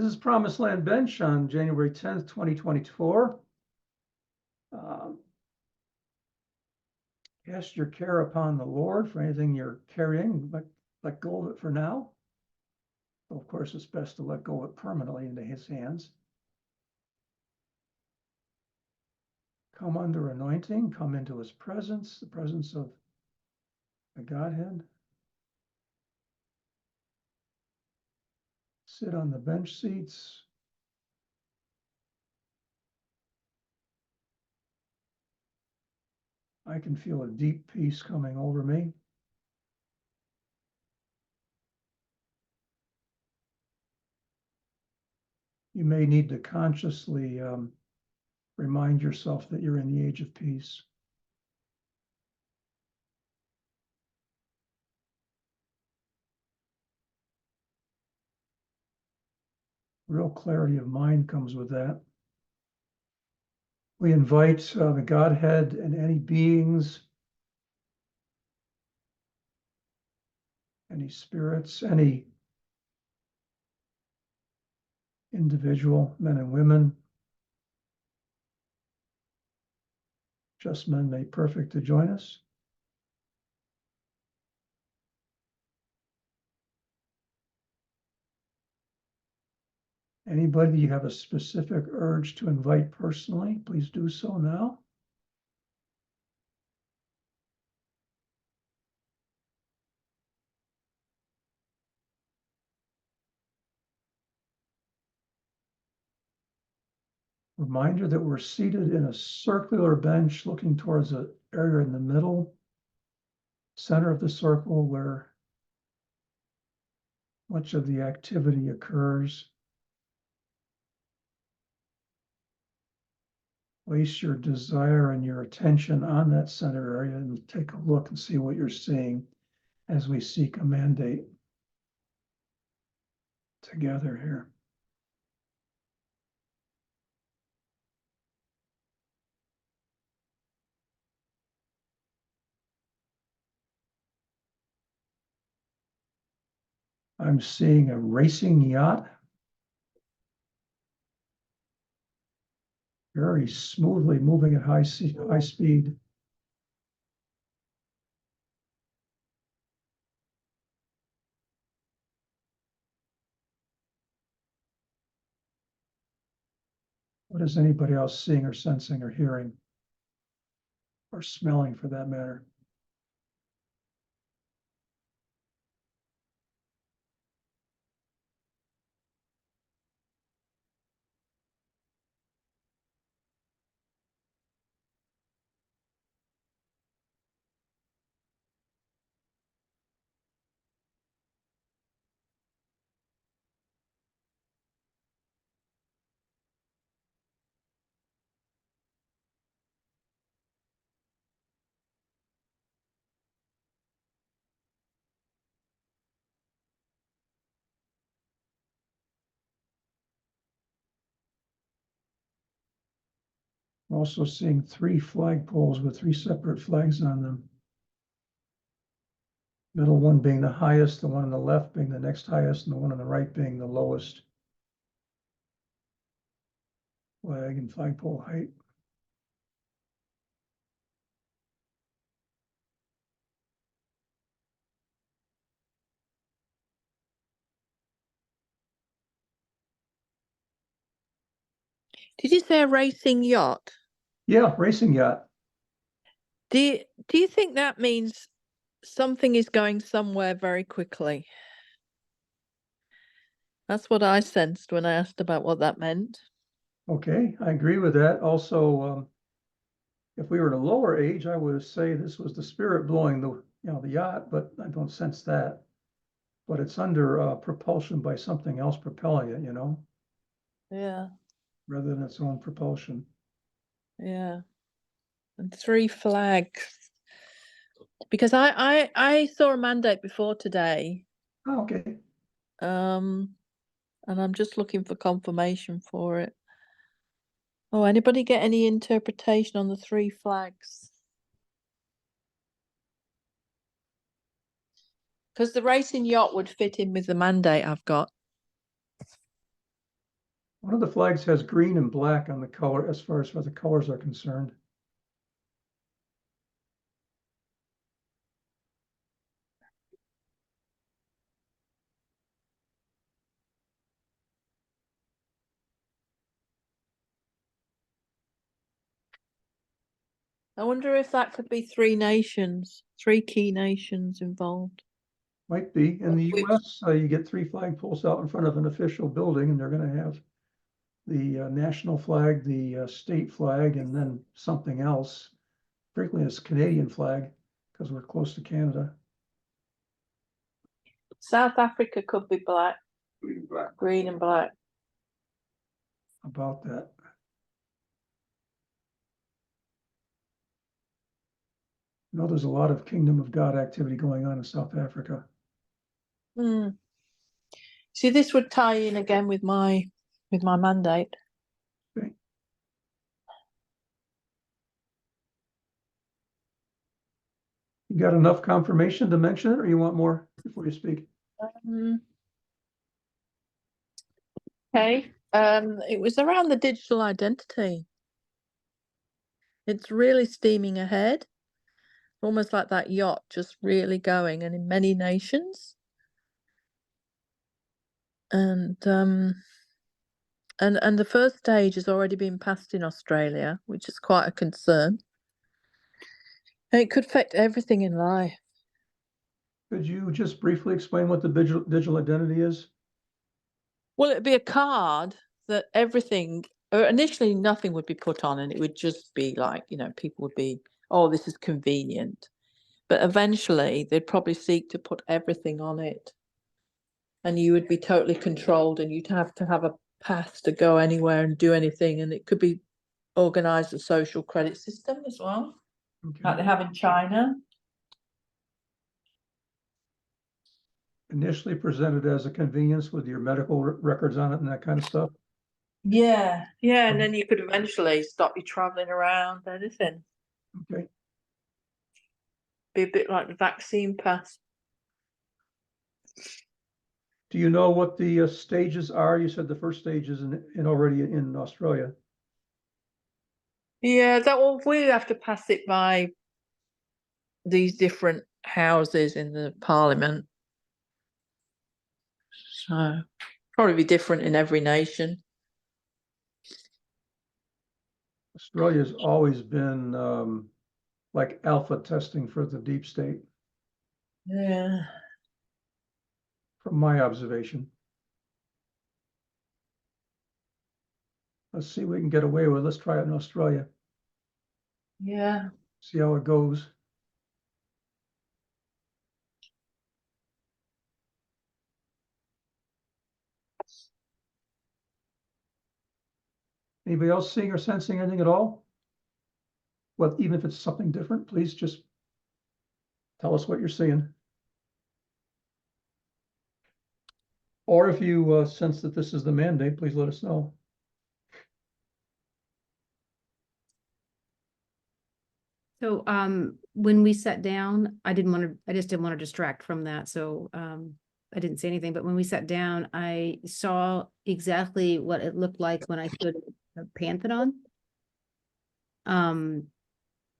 This is Promised Land Bench on January 10th, 2024. Cast your care upon the Lord for anything you're carrying, but let go of it for now. Of course, it's best to let go of it permanently into his hands. Come under anointing, come into his presence, the presence of the Godhead. Sit on the bench seats. I can feel a deep peace coming over me. You may need to consciously remind yourself that you're in the age of peace. Real clarity of mind comes with that. We invite the Godhead and any beings, any spirits, any individual, men and women, just men made perfect, to join us. Anybody you have a specific urge to invite personally, please do so now. Reminder that we're seated in a circular bench looking towards an area in the middle, center of the circle where much of the activity occurs. Place your desire and your attention on that center area and take a look and see what you're seeing as we seek a mandate together here. I'm seeing a racing yacht. Very smoothly moving at high speed. What is anybody else seeing or sensing or hearing or smelling for that matter? I'm also seeing 3 flagpoles with 3 separate flags on them. Middle one being the highest, the one on the left being the next highest, and the one on the right being the lowest flag and flagpole height. Did you say a racing yacht? Yeah, racing yacht. Do you think that means something is going somewhere very quickly? That's what I sensed when I asked about what that meant. Okay, I agree with that. Also, if we were at a lower age, I would say this was the spirit blowing the yacht, but I don't sense that. But it's under propulsion by something else propelling it, Yeah. rather than its own propulsion. Yeah. And 3 flags. Because I saw a mandate before today. Oh, okay. And I'm just looking for confirmation for it. Oh, anybody get any interpretation on the 3 flags? Because the racing yacht would fit in with the mandate I've got. One of the flags has green and black on the color as far as the colors are concerned. I wonder if that could be three nations, three key nations involved. Might be. In the Which- US, you get 3 flagpoles out in front of an official building, and they're going to have the national flag, the state flag, and then something else. Frequently, it's Canadian flag because we're close to Canada. South Africa could be black, green and black. About that. No, there's a lot of Kingdom of God activity going on in South Africa. Hmm. See, this would tie in again with my mandate. Okay. You got enough confirmation to mention it, or you want more before you speak? Okay. It was around the digital identity. It's really steaming ahead, almost like that yacht, just really going, and in many nations. And the first stage has already been passed in Australia, which is quite a concern. And it could affect everything in life. Could you just briefly explain what the digital identity is? Well, it'd be a card that everything, or initially nothing would be put on, and it would just be like, people would be, oh, this is convenient. But eventually they'd probably seek to put everything on it. And you would be totally controlled, and you'd have to have a pass to go anywhere and do anything. And it could be organized a social credit system as well, like they have in China. Initially presented as a convenience with your medical records on it and that kind of stuff. Yeah, and then you could eventually stop you traveling around, anything. Okay. Be a bit like the vaccine pass. Do you know what the stages are? You said the first stage is in already in Australia. Yeah, we have to pass it by these different houses in the parliament. So probably be different in every nation. Australia's always been like alpha testing for the deep state, Yeah. from my observation. Let's see what we can get away with. Let's try it in Australia. Yeah. See how it goes. Anybody else seeing or sensing anything at all? Well, even if it's something different, please just tell us what you're seeing. Or if you sense that this is the mandate, please let us know. So when we sat down, I just didn't want to distract from that. So I didn't say anything, but when we sat down, I saw exactly what it looked like when I stood at Pantheon.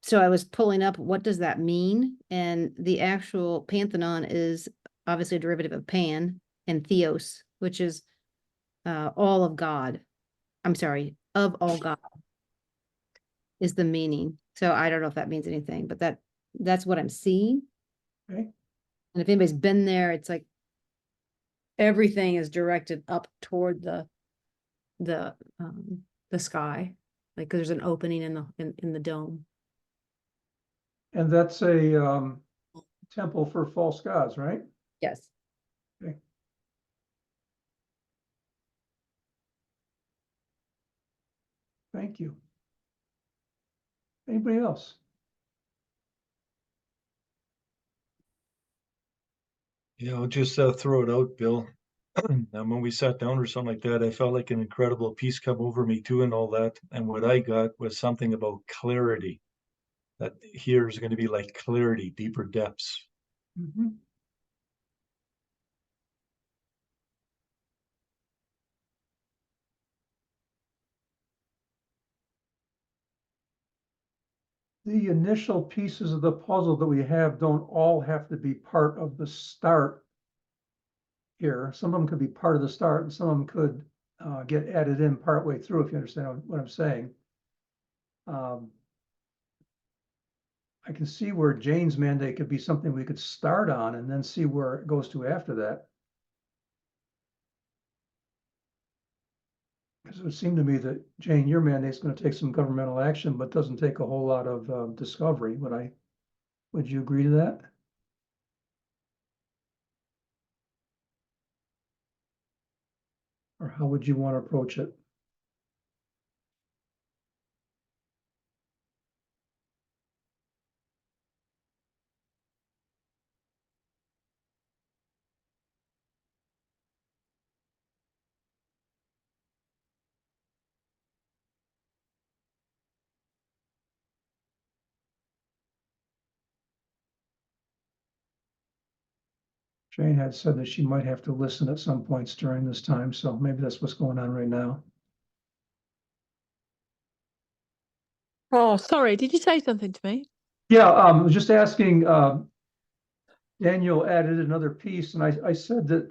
So I was pulling up, what does that mean? And the actual Pantheon is obviously a derivative of Pan and Theos, which is all of God. I'm sorry, of all God is the meaning. So I don't know if that means anything, but that's what I'm seeing. Okay. And if anybody's been there, it's like everything is directed up toward the sky, like 'cause there's an opening in the dome. And that's a temple for false gods, right? Yes. Okay. Thank you. Anybody else? Yeah, I'll just throw it out, Bill. And when we sat down or something like that, I felt like an incredible peace come over me too, and all that. And what I got was something about clarity. That here is going to be like clarity, deeper depths. Mhm. the initial pieces of the puzzle that we have don't all have to be part of the start here. Some of them could be part of the start and some of them could get added in partway through, if you understand what I'm saying. I can see where Jane's mandate could be something we could start on and then see where it goes to after that. Because it would seem to me that, Jane, your mandate's going to take some governmental action, but doesn't take a whole lot of discovery. Would you agree to that? Or how would you want to approach it? Jane had said that she might have to listen at some points during this time, so maybe that's what's going on right now. Oh, sorry. Did you say something to me? Yeah, I was just asking, Daniel added another piece, and I said that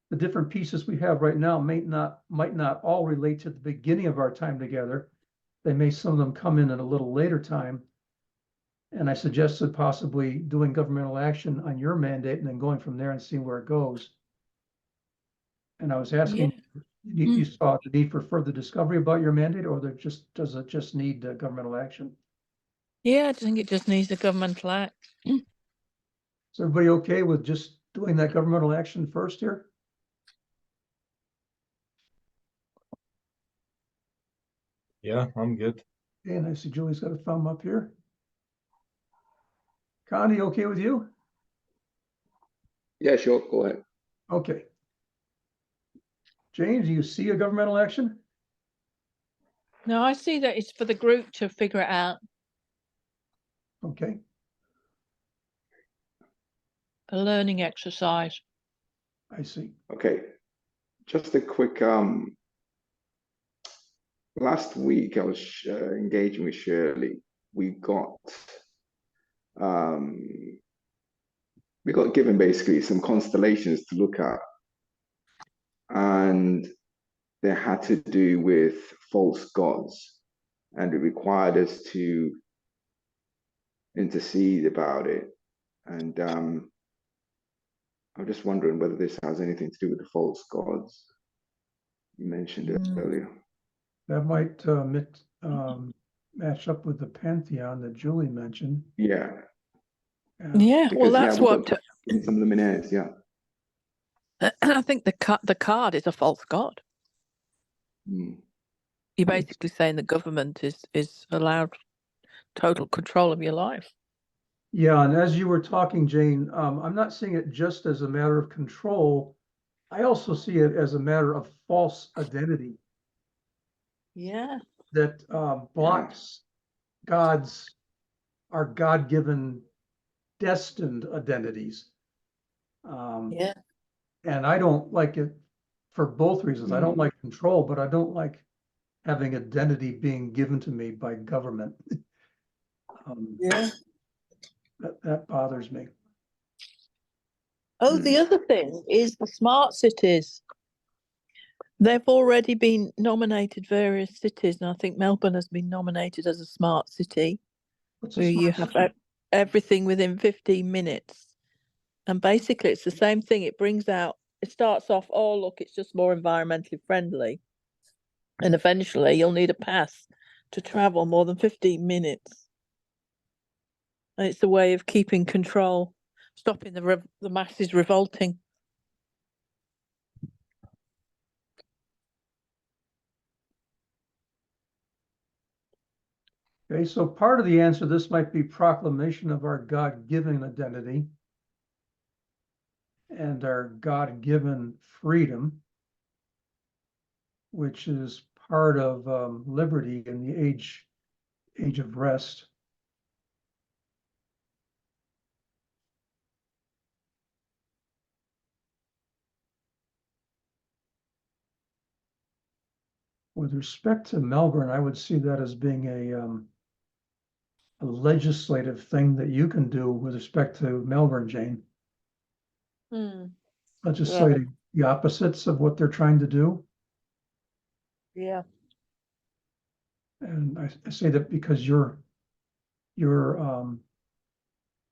the different pieces we have right now might not all relate to the beginning of our time together. Some of them come in at a little later time. And I suggested possibly doing governmental action on your mandate and then going from there and seeing where it goes. And I was asking, you saw the need for further discovery about your mandate, or does it just need governmental action? Yeah, I think it just needs a governmental act. Is everybody okay with just doing that governmental action first here? Yeah, I'm good. Okay, and I see Julie's got a thumb up here. Connie, okay with you? Yeah, sure, go ahead. Okay. James, do you see a governmental action? No, I see that it's for the group to figure it out. Okay. A learning exercise. I see. Okay, just a quick, last week I was engaging with Shirley. Um, we got given basically some constellations to look at, and they had to do with false gods, and it required us to intercede about it. And I'm just wondering whether this has anything to do with the false gods. You mentioned it earlier. That might match up with the Pantheon that Julie mentioned. Yeah. Yeah, well, Because, that's we what got some luminaires, yeah. I think the card is a false god. Mm. You're basically saying the government is allowed total control of your life. Yeah, and as you were talking, Jane, I'm not seeing it just as a matter of control. I also see it as a matter of false identity Yeah. that blocks our God-given destined identities. Yeah. And I don't like it for both reasons. I don't like control, but I don't like having identity being given to me by government. Yeah. That bothers me. Oh, the other thing is the smart cities. They've already been nominated various cities, and I think Melbourne has been nominated as a smart city, What's a where you smart have city? everything within 15 minutes. And basically, it's the same thing. It starts off, oh, look, it's just more environmentally friendly. And eventually, you'll need a pass to travel more than 15 minutes. And it's a way of keeping control, stopping the masses revolting. Okay, so part of the answer, this might be proclamation of our God-given identity and our God-given freedom, which is part of liberty in the age of rest. With respect to Melbourne, I would see that as being a legislative thing that you can do with respect to Melbourne, Jane. Legislating the opposites of what they're trying to do. Yeah. And I say that because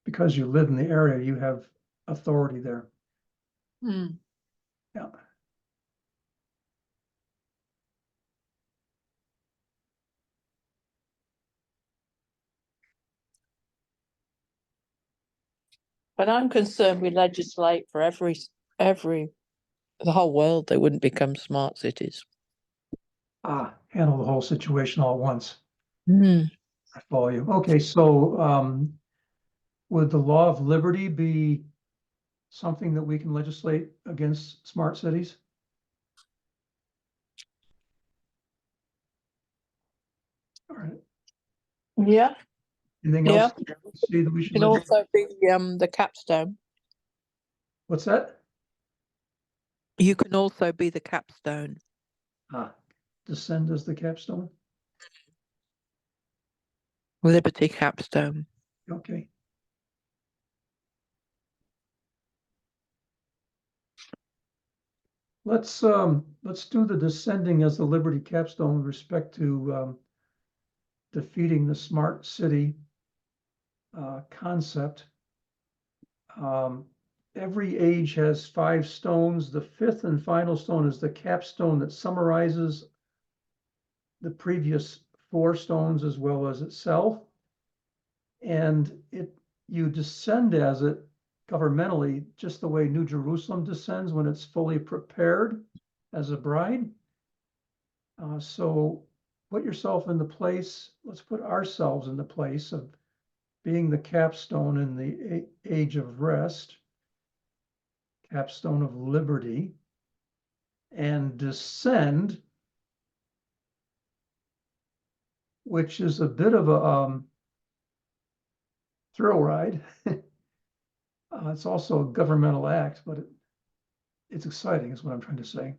because you live in the area, you have authority there. Mm. Yeah. But I'm concerned we legislate for the whole world. They wouldn't become smart cities. Handle the whole situation all at once. Mm. I follow you. Okay, so would the law of liberty be something that we can legislate against smart cities? All right. Yeah. Anything Yeah. else you see that we It should can legislate? also be the capstone. What's that? You can also be the capstone. Descend as the capstone? Liberty capstone. Okay. Let's do the descending as the Liberty capstone with respect to defeating the smart city concept. Every age has 5 stones. The 5th and final stone is the capstone that summarizes the previous 4 stones as well as itself. And you descend as it governmentally, just the way New Jerusalem descends when it's fully prepared as a bride. So put yourself in the place, let's put ourselves in the place of being the capstone in the age of rest, capstone of liberty, and descend, which is a bit of a thrill ride. It's also a governmental act, but it's exciting is what I'm trying to say.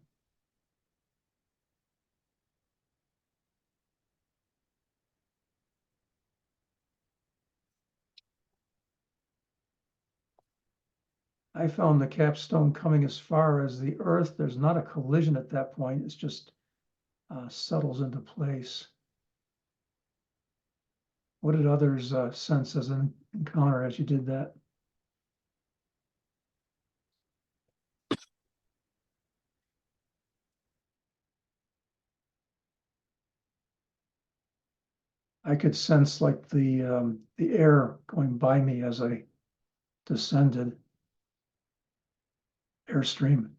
I found the capstone coming as far as the Earth. There's not a collision at that point. It's just settles into place. What did others sense as an encounter as you did that? I could sense like the air going by me as I descended, airstream.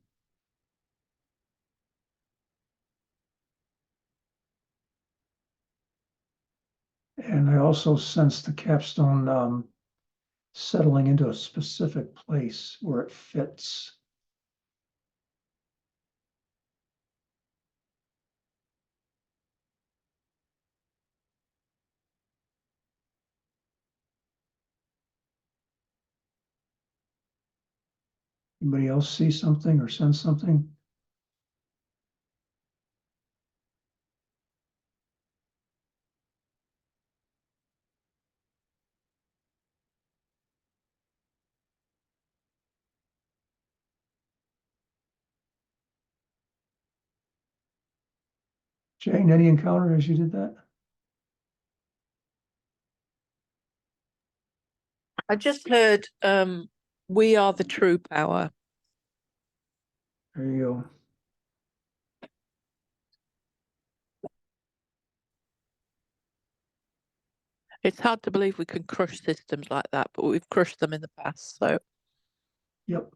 And I also sensed the capstone settling into a specific place where it fits. Anybody else see something or sense something? Jane, any encounter as you did that? I just heard we are the true power. There you go. It's hard to believe we can crush systems like that, but we've crushed them in the past. So Yep.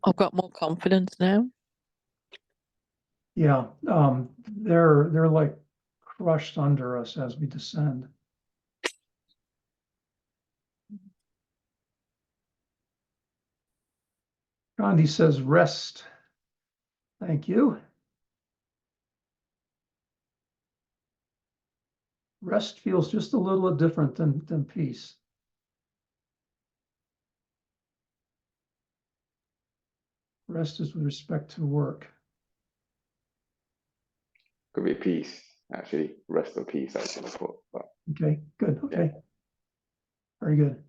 I've got more confidence now. Yeah. They're like crushed under us as we descend. Gandhi says rest. Thank you. Rest feels just a little different than peace. Rest is with respect to work. Could be peace, actually. Rest and peace, actually. But Okay, good. Okay. Very good.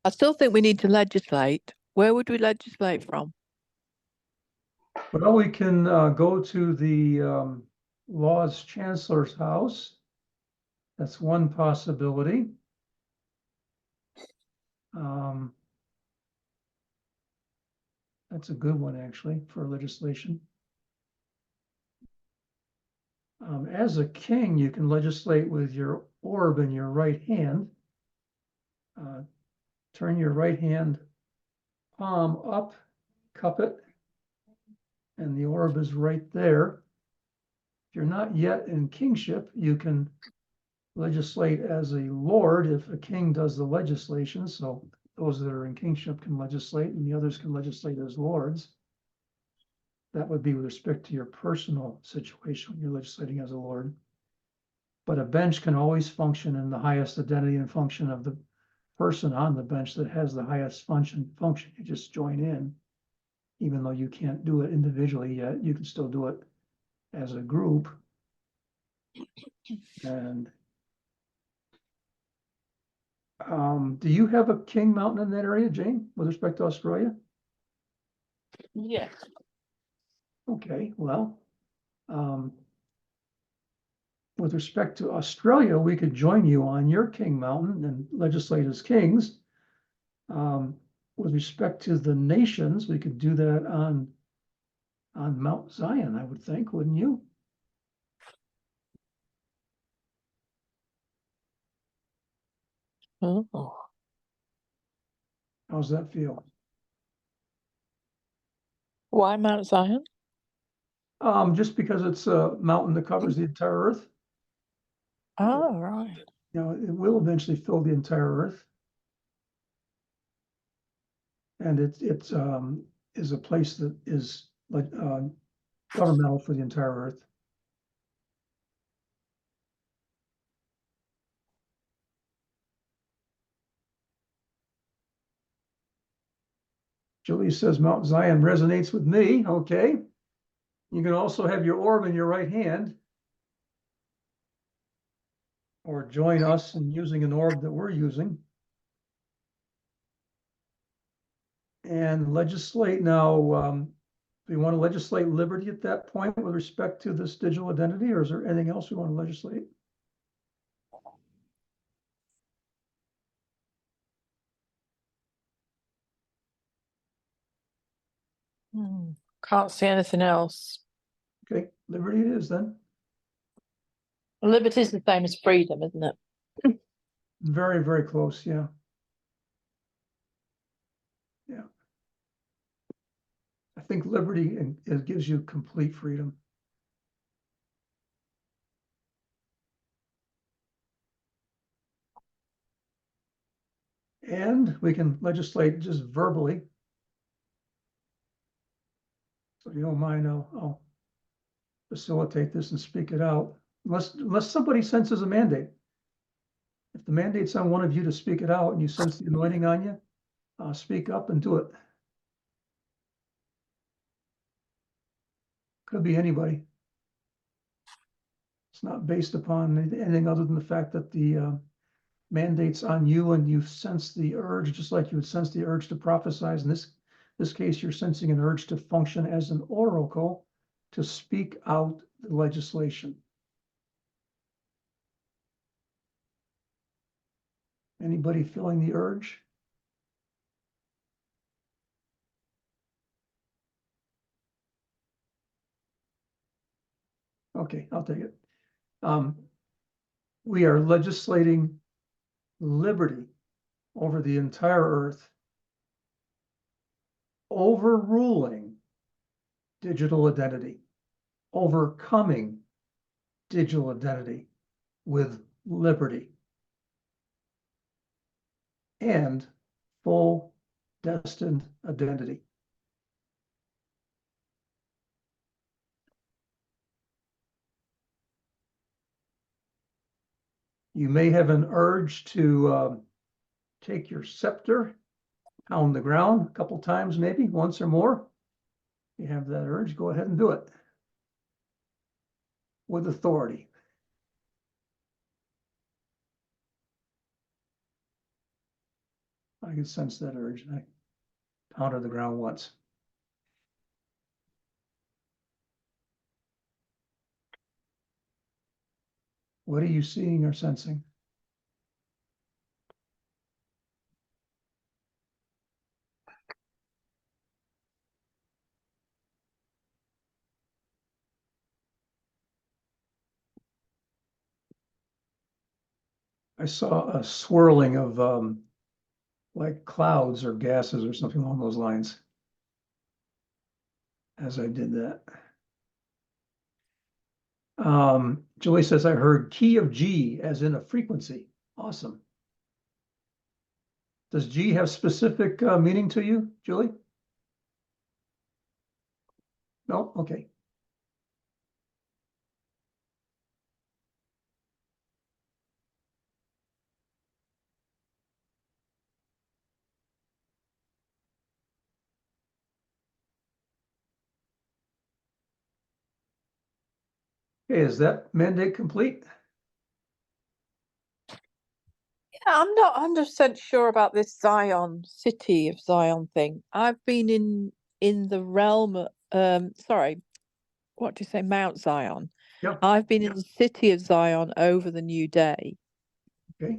I still think we need to legislate. Where would we legislate from? Well, we can go to the Law's Chancellor's house. That's one possibility. That's a good one, actually, for legislation. As a king, you can legislate with your orb in your right hand. Turn your right hand palm up, cup it, and the orb is right there. If you're not yet in kingship, you can legislate as a lord if a king does the legislation. So those that are in kingship can legislate and the others can legislate as lords. That would be with respect to your personal situation when you're legislating as a lord. But a bench can always function in the highest identity and function of the person on the bench that has the highest function. You just join in, even though you can't do it individually yet, you can still do it as a group. And do you have a king mountain in that area, Jane, with respect to Australia? Yes. Okay, well, with respect to Australia, we could join you on your king mountain and legislate as kings. With respect to the nations, we could do that on Mount Zion, I would think, wouldn't you? Oh. How's that feel? Why Mount Zion? Just because it's a mountain that covers the entire earth. Oh, right. You know, it will eventually fill the entire earth. And it is a place that is like governmental for the entire earth. Julie says Mount Zion resonates with me. Okay. You can also have your orb in your right hand, or join us in using an orb that we're using. And legislate now. Do we want to legislate liberty at that point with respect to this digital identity, or is there anything else we want to legislate? Can't see anything else. Okay, liberty it is then. Liberty is the same as freedom, isn't it? Very, very close, yeah. Yeah. I think liberty it gives you complete freedom. And we can legislate just verbally. So if you don't mind, I'll facilitate this and speak it out, unless somebody senses a mandate. If the mandate's on one of you to speak it out and you sense the anointing on you, speak up and do it. Could be anybody. It's not based upon anything other than the fact that the mandate's on you and you sense the urge, just like you would sense the urge to prophesize. In this case, you're sensing an urge to function as an oracle, to speak out the legislation. Anybody feeling the urge? Okay, I'll take it. We are legislating liberty over the entire earth, overruling digital identity, overcoming digital identity with liberty and full destined identity. You may have an urge to take your scepter pound the ground a couple times, maybe once or more. You have that urge, go ahead and do it. With authority. I can sense that urge, and I pounded the ground once. What are you seeing or sensing? I saw a swirling of like clouds or gases or something along those lines as I did that. Julie says, I heard key of G as in a frequency. Awesome. Does G have specific meaning to you, Julie? No? Okay. Okay, is that mandate complete? Yeah, I'm not 100% sure about this Zion, city of Zion thing. I've been in the realm, sorry, what do you say, Mount Zion? Yep. I've been in the city of Zion over the new day, Okay.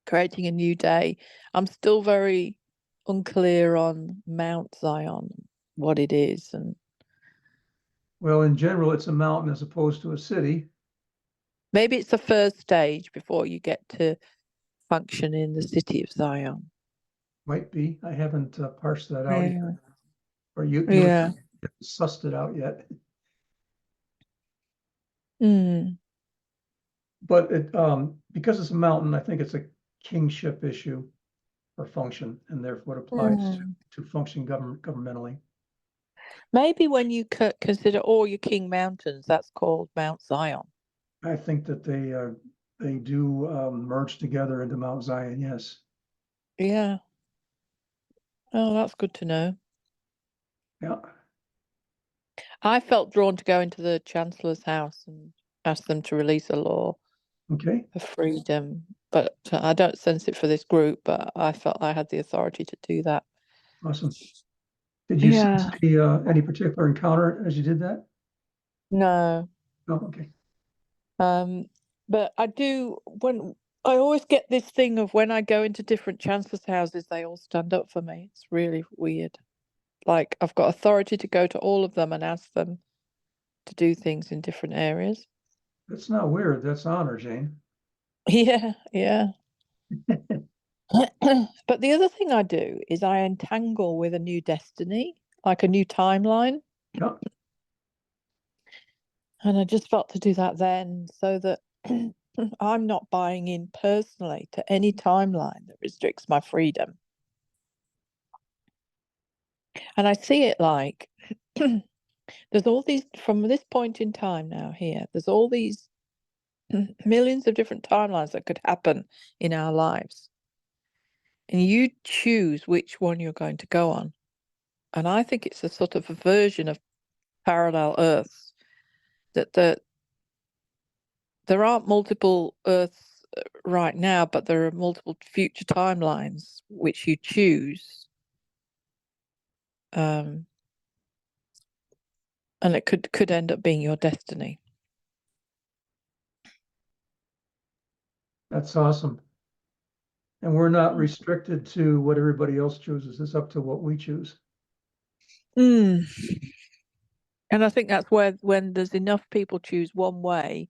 creating a new day. I'm still very unclear on Mount Zion, what it is, and Well, in general, it's a mountain as opposed to a city. maybe it's the first stage before you get to function in the city of Zion. Might be. I haven't parsed that out yet. Yeah. Or you Yeah. haven't sussed it out yet. Mm. But it because it's a mountain, I think it's a kingship issue or function, and therefore it applies to function governmentally. Maybe when you consider all your king mountains, that's called Mount Zion. I think that they do merge together into Mount Zion. Yes. Yeah. Oh, that's good to know. Yeah. I felt drawn to go into the Chancellor's house and ask them to release a law Okay. for freedom, but I don't sense it for this group, but I felt I had the authority to do that. Awesome. Did you sense Yeah. any particular encounter as you did that? No. Oh, okay. But I do, when I always get this thing of when I go into different chancellors' houses, they all stand up for me. It's really weird. Like I've got authority to go to all of them and ask them to do things in different areas. That's not weird. That's honor, Jane. Yeah, yeah. But the other thing I do is I entangle with a new destiny, like a new timeline. Yeah. And I just felt to do that then so that I'm not buying in personally to any timeline that restricts my freedom. And I see it like there's all these, from this point in time now here, there's all these millions of different timelines that could happen in our lives. And you choose which one you're going to go on. And I think it's a sort of a version of parallel Earths that there aren't multiple Earths right now, but there are multiple future timelines which you choose. And it could end up being your destiny. That's awesome. And we're not restricted to what everybody else chooses. It's up to what we choose. And I think that's where, when there's enough people choose one way,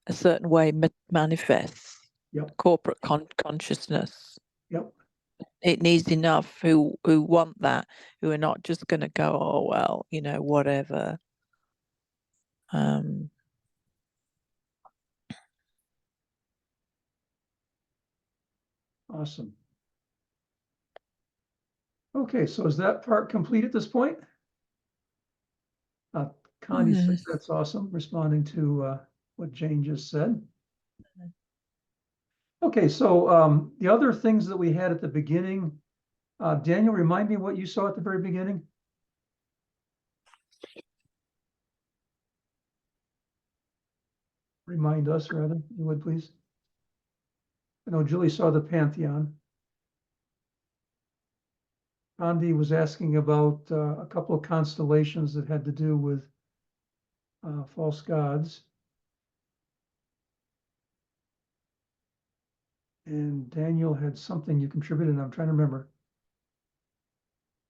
a certain way manifests. Yep. Corporate consciousness. Yep. It needs enough who want that, who are not just going to go, oh well, whatever. Awesome. Okay, so is that part complete at this point? Connie says that's awesome, responding to what Jane just said. Okay, so the other things that we had at the beginning, Daniel, remind me what you saw at the very beginning? Remind us, rather, you would please. I know Julie saw the Pantheon. Andy was asking about a couple of constellations that had to do with false gods. And Daniel had something you contributed, and I'm trying to remember.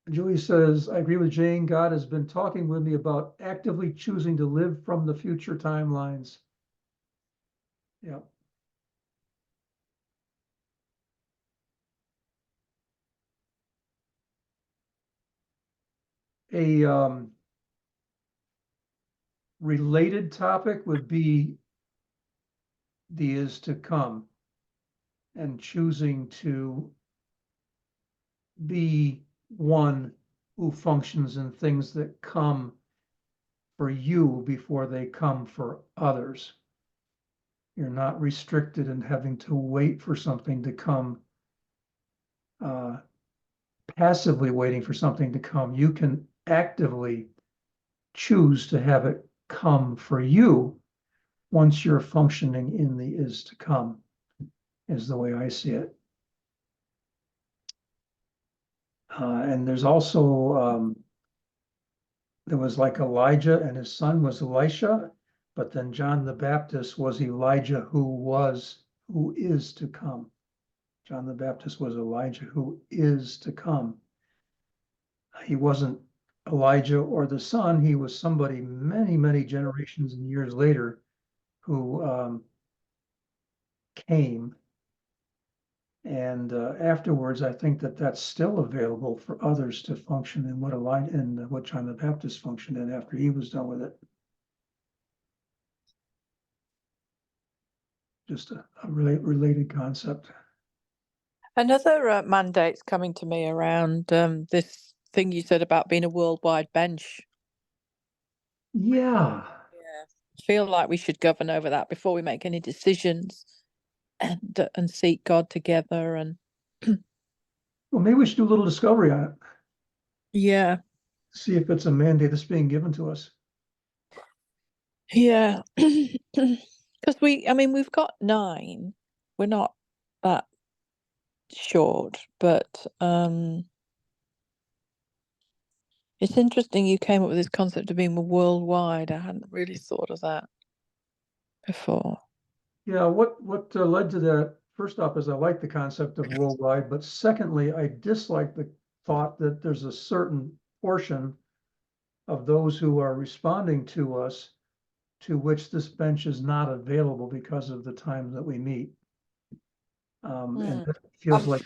Julie says, I agree with Jane. God has been talking with me about actively choosing to live from the future timelines. Yeah. A related topic would be the is to come and choosing to be one who functions in things that come for you before they come for others. You're not restricted in having to wait for something to come, passively waiting for something to come. You can actively choose to have it come for you once you're functioning in the is to come, is the way I see it. And there's also, there was like Elijah and his son was Elisha, but then John the Baptist was Elijah who is to come. John the Baptist was Elijah who is to come. He wasn't Elijah or the son, he was somebody many, many generations and years later who came. And afterwards, I think that that's still available for others to function in what Elijah and what John the Baptist functioned in after he was done with it. Just a related concept. Another mandate's coming to me around this thing you said about being a worldwide bench. Yeah. Yeah. I feel like we should govern over that before we make any decisions and seek God together. And Well, maybe we should do a little discovery on it. yeah. See if it's a mandate that's being given to us. Yeah. Because we've got 9. We're not that short, but it's interesting you came up with this concept of being worldwide. I hadn't really thought of that before. Yeah, what led to that, first off, is I like the concept of worldwide, but secondly, I dislike the thought that there's a certain portion of those who are responding to us to which this bench is not available because of the time that we meet. And it feels like,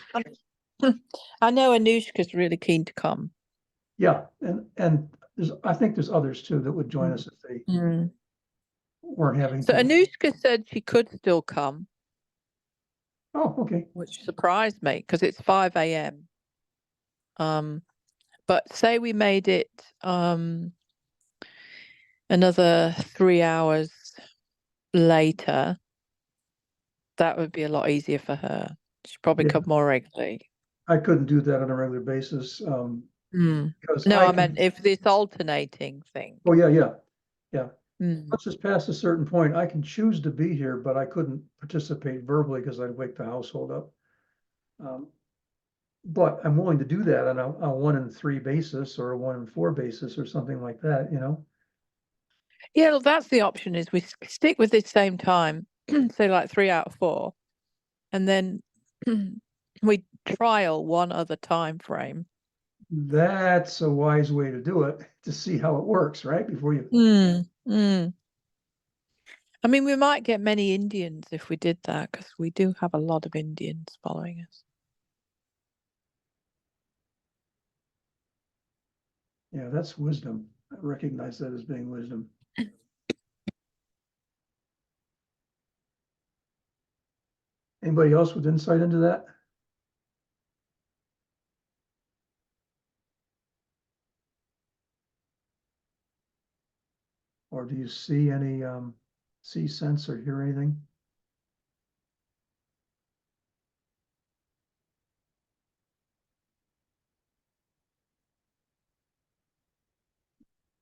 I know Anushka's really keen to come. yeah, and I think there's others too that would join us if they weren't having So to. Anushka said she could still come, Oh, okay. which surprised me because it's 5 a.m. But say we made it another 3 hours later, that would be a lot easier for her. She'd probably Yeah. come more regularly. I couldn't do that on a regular basis. Because No, I meant if this alternating thing. Oh, yeah. Once it's past a certain point, I can choose to be here, but I couldn't participate verbally because I'd wake the household up. But I'm willing to do that on a 1 in 3 basis or a 1 in 4 basis or something like that, you know? Yeah, well, that's the option is we stick with this same time, say like 3 out of 4, and then we trial one other time frame. That's a wise way to do it, to see how it works, right? Before you. I mean, we might get many Indians if we did that because we do have a lot of Indians following us. Yeah, that's wisdom. I recognize that as being wisdom. Anybody else with insight into that? Or do you see any, see, sense, or hear anything?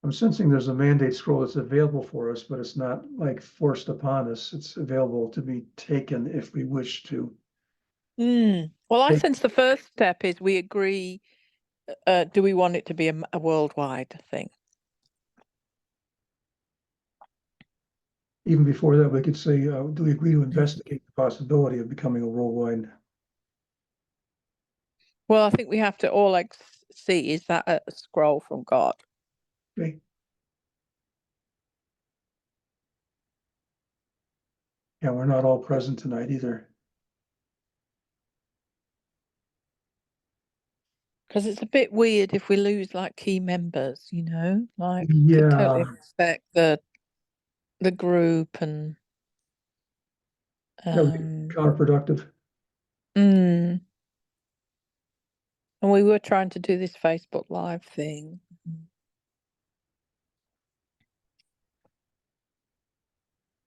I'm sensing there's a mandate scroll that's available for us, but it's not like forced upon us. It's available to be taken if we wish to. Well, I Take- sense the first step is we agree, do we want it to be a worldwide thing? Even before that, we could say, do we agree to investigate the possibility of becoming a worldwide? Well, I think we have to all see, is that a scroll from God? Okay. Yeah, we're not all present tonight either. Because it's a bit weird if we lose like key members, you know, like could Yeah, totally affect the group and that would be counterproductive. and we were trying to do this Facebook Live thing.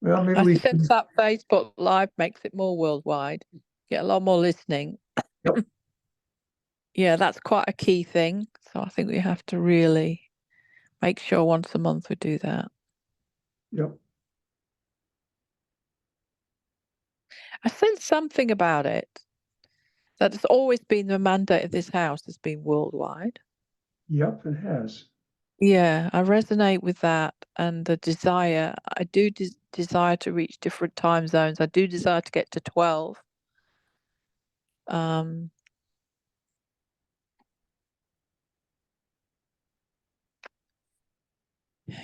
Well, maybe I we sense can, that Facebook Live makes it more worldwide. Get a lot more listening. Yep. Yeah, that's quite a key thing. So I think we have to really make sure once a month we do that. yep. I sense something about it. That's always been the mandate of this house, has been worldwide. Yep, it has. Yeah, I resonate with that and the desire. I do desire to reach different time zones. I do desire to get to 12.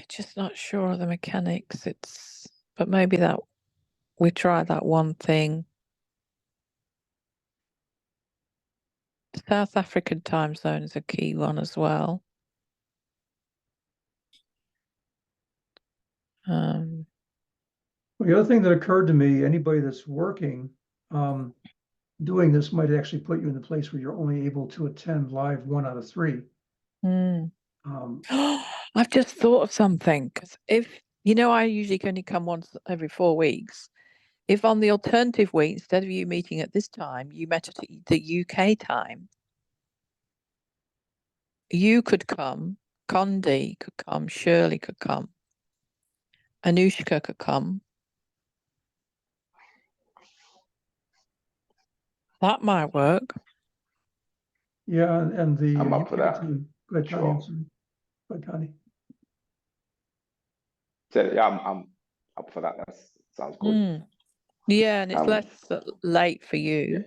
Just not sure of the mechanics. But maybe that we try that one thing. South African time zone is a key one as well. Well, the other thing that occurred to me, anybody that's working, doing this might actually put you in the place where you're only able to attend live 1 out of 3. I've just thought of something, because if, you know, I usually only come once every 4 weeks. If on the alternative week, instead of you meeting at this time, you met at the UK time, you could come, Condi could come, Shirley could come, Anushka could come. That might work. Yeah, and the. I'm up for that. Go ahead, Connie, Sure. I'm sorry. Go ahead, Connie. So yeah, I'm up for that. That sounds good. Yeah, and it's less late for you.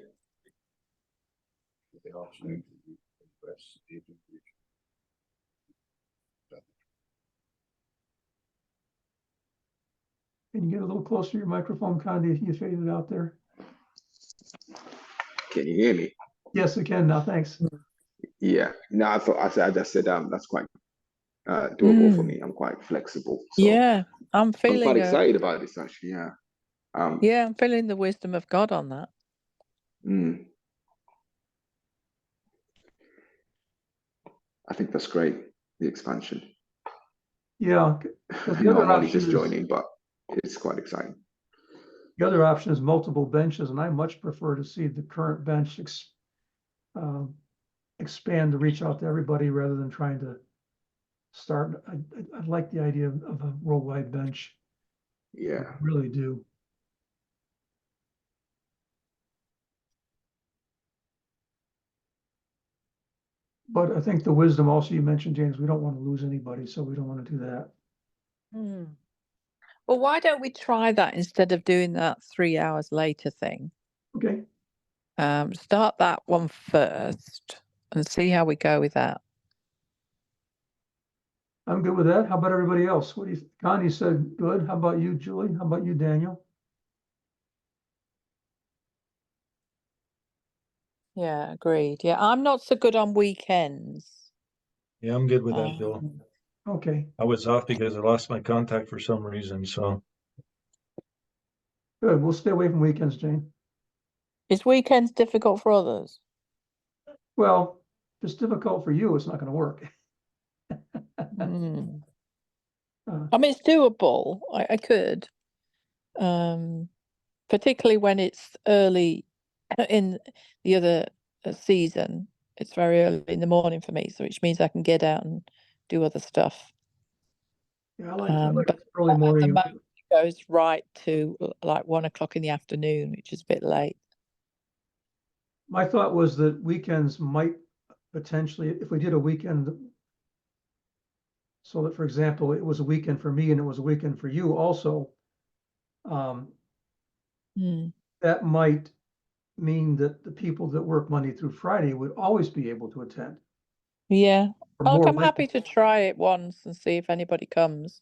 Can you get a little closer to your microphone, Connie? You faded out there. Can you hear me? Yes, I can now. Thanks. Yeah. No, I just said that's quite doable for me. I'm quite flexible. So Yeah, I'm quite feeling excited about this actually. Yeah. yeah, I'm feeling the wisdom of God on that. I think that's great. The expansion. Yeah. I know I'm only just joining, but it's quite exciting. The other option is multiple benches, and I much prefer to see the current bench expand to reach out to everybody rather than trying to start. I like the idea of a worldwide bench. Yeah. I really do. But I think the wisdom also you mentioned, James, we don't want to lose anybody, so we don't want to do that. Well, why don't we try that instead of doing that 3 hours later thing? Okay. Start that one first and see how we go with that. I'm good with that. How about everybody else? What do you, Connie said good. How about you, Julie? How about you, Daniel? Yeah, agreed. Yeah, I'm not so good on weekends. Yeah, I'm good with that, Bill. Okay, I was off because I lost my contact for some reason, so. good. We'll stay away from weekends, Jane. Is weekends difficult for others? Well, if it's difficult for you, it's not going to work. I mean, it's doable. I could, particularly when it's early in the other season. It's very early in the morning for me, so which means I can get out and do other stuff. Yeah, I like But early at the morning. moment it goes right to like 1 o'clock in the afternoon, which is a bit late. My thought was that weekends might potentially, if we did a weekend, so that, for example, it was a weekend for me and it was a weekend for you also, Mm. that might mean that the people that work Monday through Friday would always be able to attend. Yeah. Or Look, more I'm happy likely. to try it once and see if anybody comes.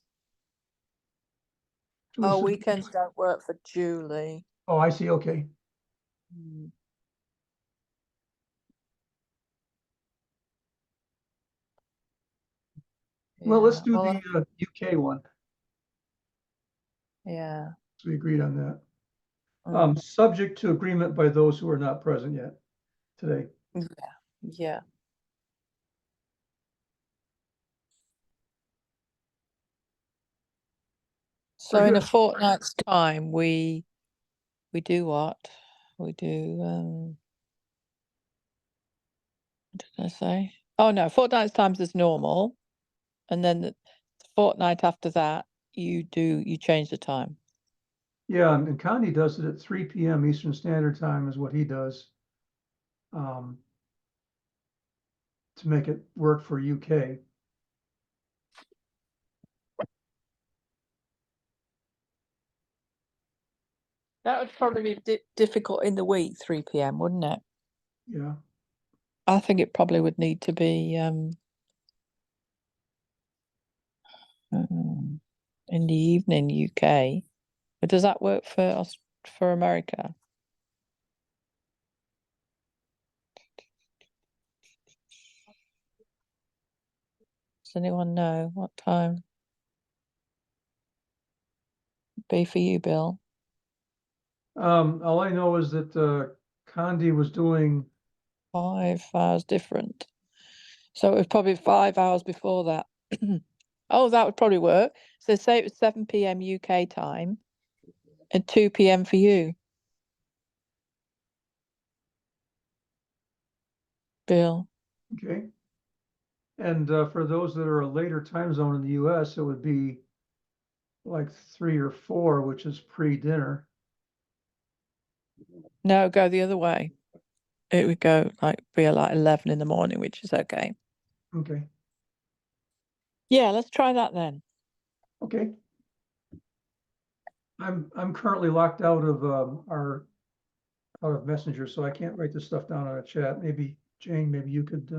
Oh, Tuesday- weekends don't work for Julie. Oh, I see, okay. Mm. Well, let's Yeah, do well, the UK one. yeah. So we agreed on that. Mm. Subject to agreement by those who are not present yet today. Yeah. So Very in a good. fortnight's time, we do what? We do, what did I say? Oh no, fortnight's times is normal. And then the fortnight after that, you change the time. Yeah, and Connie does it at 3 p.m. Eastern Standard Time is what he does. To make it work for UK. That would probably be difficult in the week, 3 p.m., wouldn't it? Yeah. I think it probably would need to be in the evening UK. But does that work for America? Does anyone know what time it'd be for you, Bill? All I know is that Condi was doing 5 hours different. So it was probably 5 hours before that. Oh, that would probably work. So say it was 7 p.m. UK time and 2 p.m. for you, Bill. okay. And for those that are a later time zone in the US, it would be like 3 or 4, which is pre-dinner. No, go the other way. It would go be like 11 in the morning, which is okay. Okay. Yeah, let's try that then. Okay. I'm currently locked out of out of Messenger, so I can't write this stuff down on a chat. Maybe Jane, maybe you could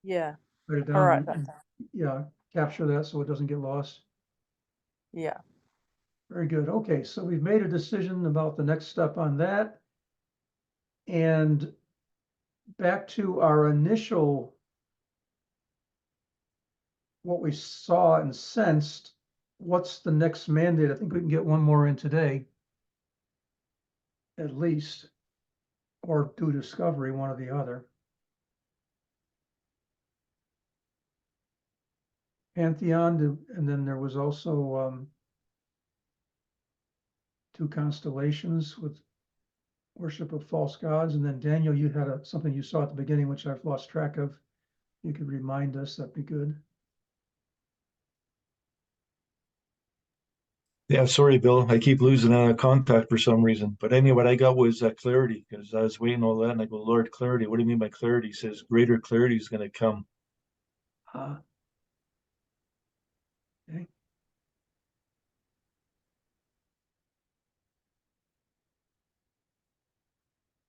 Yeah. write it All down. right. And, yeah, capture that so it doesn't get lost. Yeah. Very good. Okay, so we've made a decision about the next step on that. And back to our initial, what we saw and sensed, what's the next mandate? I think we can get one more in today, at least, or do discovery, one or the other. Pantheon, and then there was also 2 constellations with worship of false gods. And then Daniel, you had something you saw at the beginning, which I've lost track of. You could remind us, that'd be good. Yeah, sorry, Bill. I keep losing contact for some reason. But anyway, what I got was clarity because I was waiting all that, and I go, Lord, clarity. What do you mean by clarity? He says greater clarity is going to come. Okay.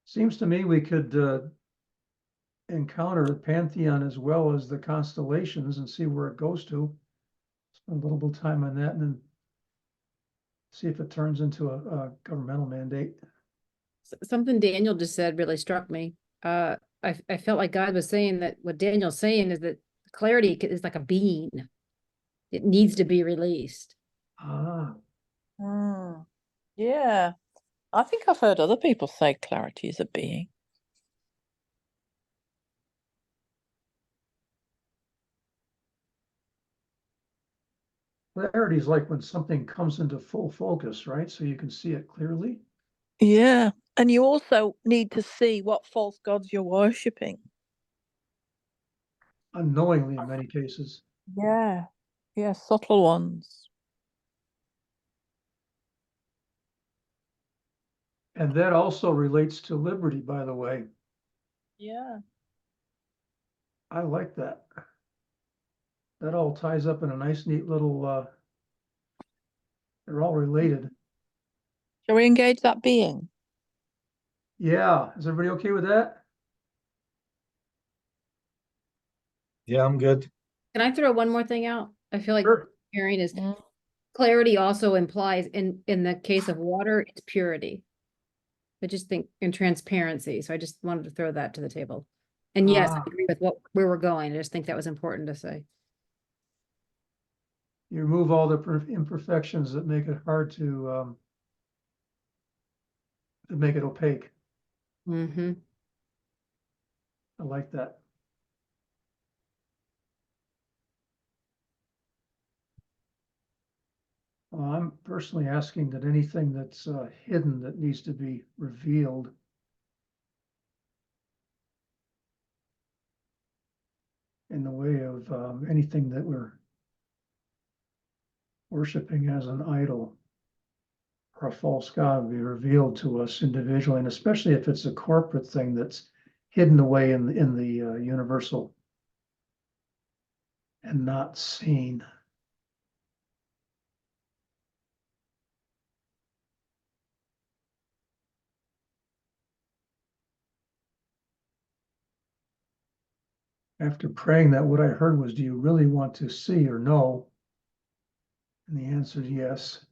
Seems to me we could encounter the Pantheon as well as the constellations and see where it goes to. Spend a little bit of time on that and then see if it turns into a governmental mandate. Something Daniel just said really struck me. I felt like God was saying that what Daniel's saying is that clarity is like a being. It needs to be released. Ah, Yeah. I think I've heard other people say clarity is a being. clarity is like when something comes into full focus, right? So you can see it clearly. Yeah. And you also need to see what false gods you're worshipping. Unknowingly in many cases. Yeah. Yeah, subtle ones. And that also relates to liberty, by the way. Yeah. I like that. That all ties up in a nice, neat little, they're all related. Shall we engage that being? Yeah, is everybody okay with that? Yeah, I'm good. Can I throw one more thing out? I feel like Sure. hearing is Mm. clarity also implies in the case of water, it's purity. I just think in transparency. So I just wanted to throw that to the table. And yes, I Ah. agree with where we're going. I just think that was important to say. You remove all the imperfections that make it hard to make it opaque. Mm-hmm. I like that. I'm personally asking that anything that's hidden that needs to be revealed in the way of anything that we're worshiping as an idol or a false god be revealed to us individually, and especially if it's a corporate thing that's hidden away in the universal and not seen. After praying that, what I heard was, do you really want to see or know? And the answer is yes.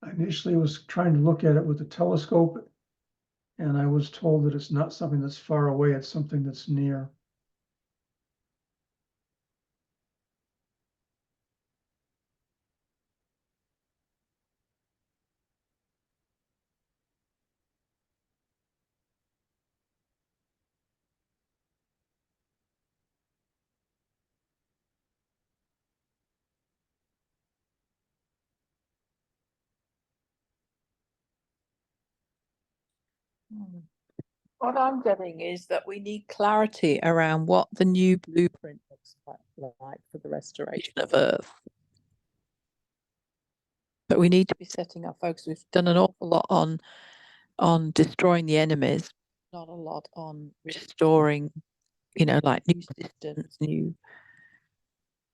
I initially was trying to look at it with a telescope, and I was told that it's not something that's far away, it's something that's near. What I'm getting is that we need clarity around what the new blueprint looks like for the restoration of Earth. But we need to be setting our focus. We've done an awful lot on destroying the enemies, not a lot on restoring, like new systems, new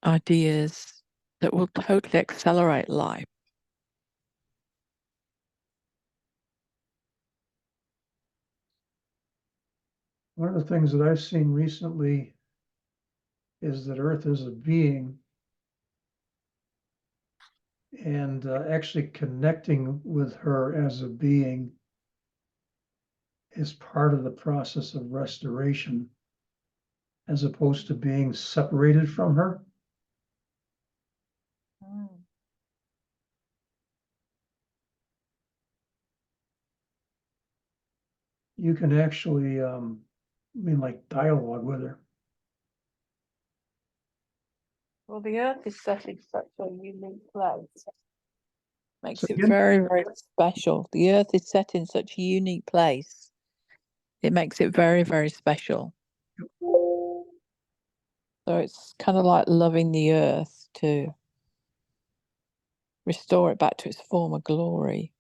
ideas that will totally accelerate life. One of the things that I've seen recently is that Earth is a being, and actually connecting with her as a being is part of the process of restoration, as opposed to being separated from her. You can actually, like dialogue with her. Well, the Earth is set in such a unique place. Makes So it again? very, very special. The Earth is set in such a unique place. It makes it very, very special. So it's kind of like loving the Earth to restore it back to its former glory.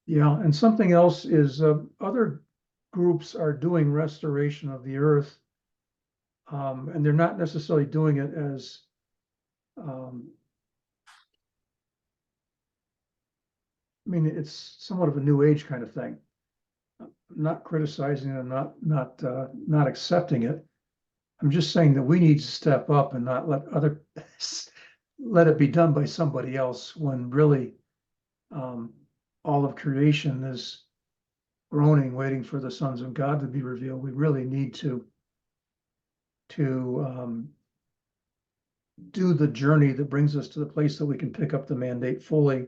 Yeah, and something else is other groups are doing restoration of the Earth, and they're not necessarily doing it as it's somewhat of a new age kind of thing. I'm not criticizing and not accepting it. I'm just saying that we need to step up and not let it be done by somebody else, when really all of creation is groaning, waiting for the sons of God to be revealed. We really need to do the journey that brings us to the place that we can pick up the mandate fully,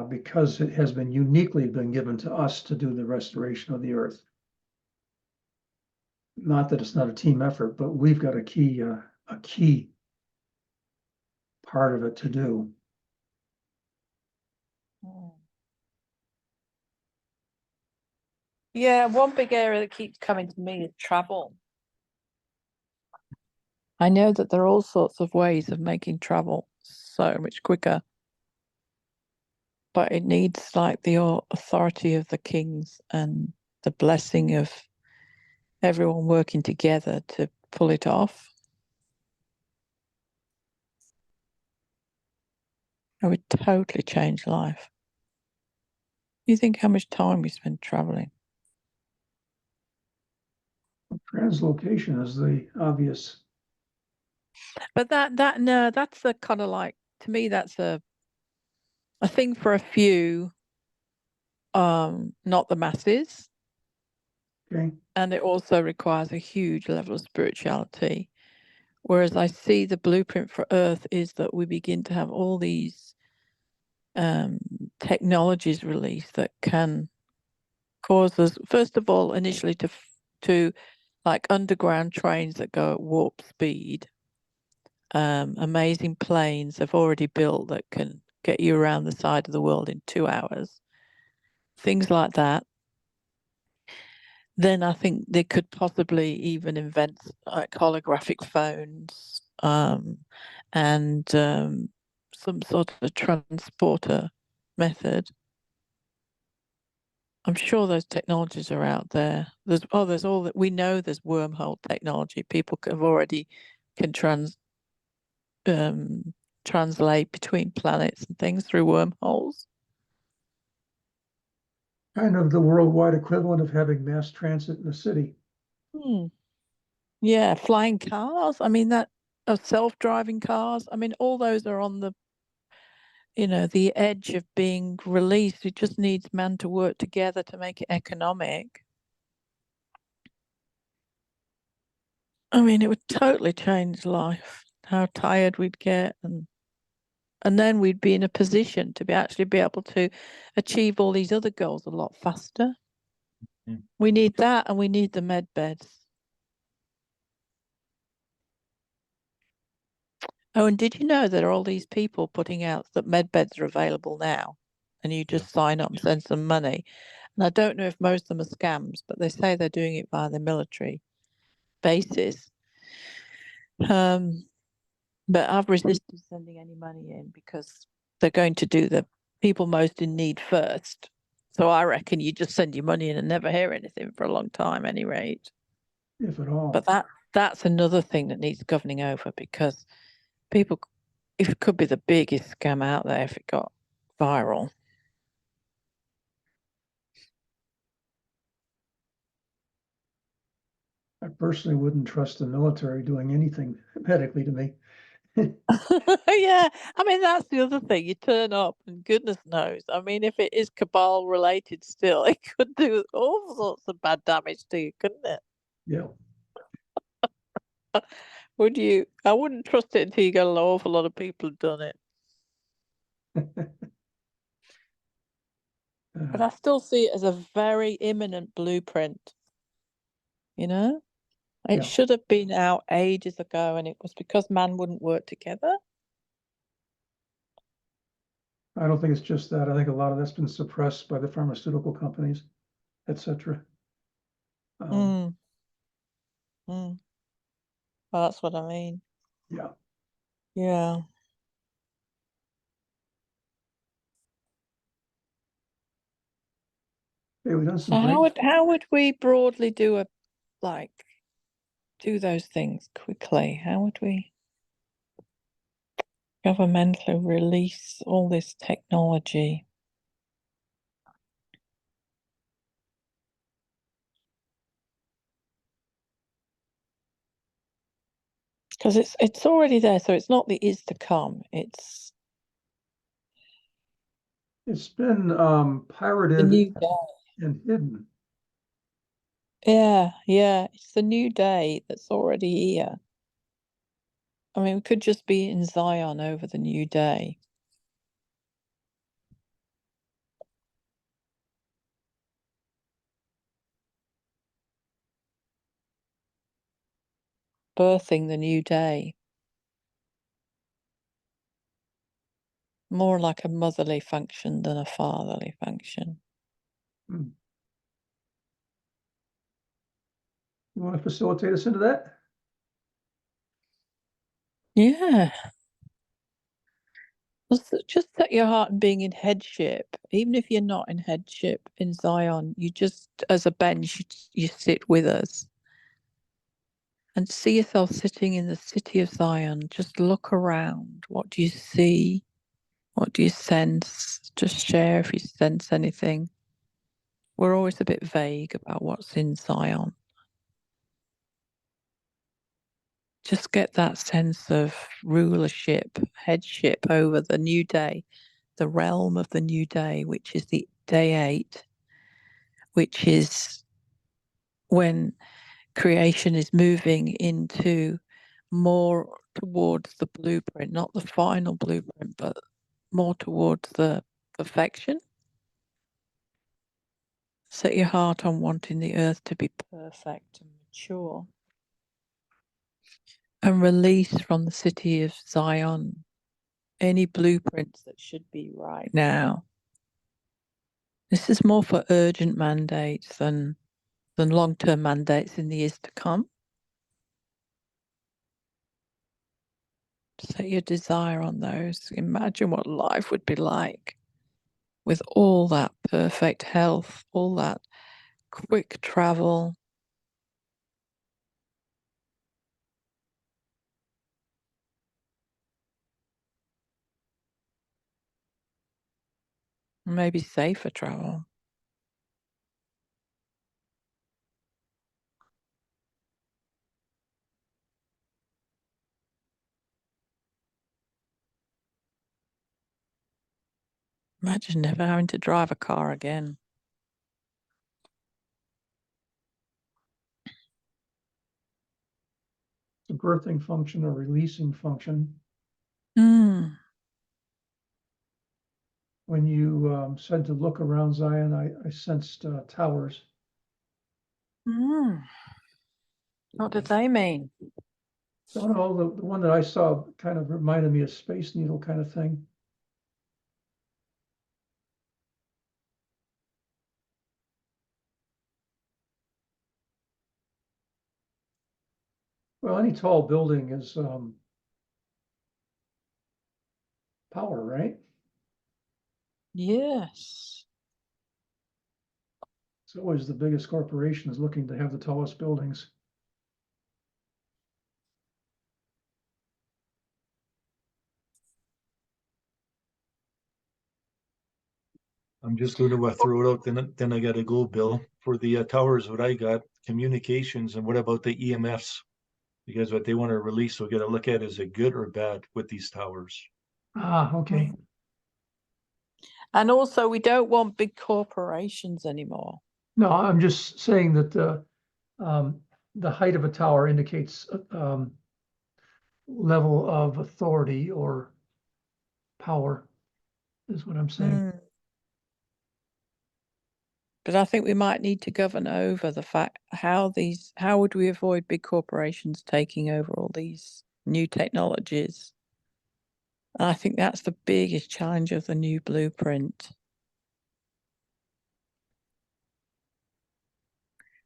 because it has been uniquely given to us to do the restoration of the Earth. not that it's not a team effort, but we've got a key part of it to do. Yeah, one big area that keeps coming to me is travel. I know that there are all sorts of ways of making travel so much quicker, but it needs like the authority of the kings and the blessing of everyone working together to pull it off. It would totally change life. You think how much time we spend traveling? Translocation is the obvious. But no, that's a kind of like, to me, that's a thing for a few, not the masses. Okay. And it also requires a huge level of spirituality. Whereas I see the blueprint for Earth is that we begin to have all these technologies released that can cause us, first of all, initially to like underground trains that go at warp speed. Amazing planes have already built that can get you around the side of the world in 2 hours. Things like that. Then I think they could possibly even invent like holographic phones, and some sort of transporter method. I'm sure those technologies are out there. There's all that we know. There's wormhole technology. People have already can translate between planets and things through wormholes. Kind of the worldwide equivalent of having mass transit in a city. Yeah, flying cars. I mean, that of self-driving cars. I mean, all those are on the, the edge of being released. It just needs man to work together to make it economic. I mean, it would totally change life. How tired we'd get, and then we'd be in a position to actually be able to achieve all these other goals a lot faster. Mm. We need that, and we need the med beds. Oh, and did you know there are all these people putting out that med beds are available now, and you just sign up and send some money? And I don't know if most of them are scams, but they say they're doing it via the military basis. But I've resisted sending any money in because they're going to do the people most in need first. So I reckon you just send your money in and never hear anything for a long time, at any rate. If at all. But that's another thing that needs governing over, because people, if it could be the biggest scam out there if it got viral. I personally wouldn't trust the military doing anything medically to me. Yeah, I mean, that's the other thing. You turn up and goodness knows. I mean, if it is cabal related still, it could do all sorts of bad damage to you, couldn't it? Yeah. Would you? I wouldn't trust it until you got an awful lot of people who've done it. But I still see it as a very imminent blueprint. It Yeah. should have been out ages ago, and it was because man wouldn't work together. I don't think it's just that. I think a lot of that's been suppressed by the pharmaceutical companies, etc. Well, that's what I mean. Yeah. Yeah. Hey, we've done So some great. how would we broadly do those things quickly? How would we governmentally release all this technology? Because it's already there, so it's not the is to come. It's been the pirated new day. and hidden. Yeah. It's the new day that's already here. I mean, we could just be in Zion over the new day. birthing the new day. More like a motherly function than a fatherly function. You want to facilitate us into that? Yeah. Just set your heart on being in headship. Even if you're not in headship in Zion, you just, as a bench, you sit with us. And see yourself sitting in the city of Zion. Just look around. What do you see? What do you sense? Just share if you sense anything. We're always a bit vague about what's in Zion. Just get that sense of rulership, headship over the new day, the realm of the new day, which is the day 8, which is when creation is moving into more towards the blueprint, not the final blueprint, but more towards the perfection. Set your heart on wanting the earth to be perfect and mature. And release from the city of Zion any blueprints that should be right now. This is more for urgent mandates than long-term mandates in the years to come. Set your desire on those. Imagine what life would be like with all that perfect health, all that quick travel. Maybe safer travel. Imagine never having to drive a car again. The birthing function or releasing function. When you said to look around Zion, I sensed towers. What did they mean? Don't know, the one that I saw kind of reminded me of Space Needle kind of thing. Well, any tall building is power, right? Yes. It's always the biggest corporations looking to have the tallest buildings. I'm just going to throw it out. Then I got to go, Bill, for the towers. What I got communications, and what about the EMFs? Because what they want to release, we got to look at is it good or bad with these towers. Ah, okay. And also, we don't want big corporations anymore. No, I'm just saying that the height of a tower indicates level of authority or power, is what I'm saying. But I think we might need to govern over the fact how would we avoid big corporations taking over all these new technologies? And I think that's the biggest challenge of the new blueprint.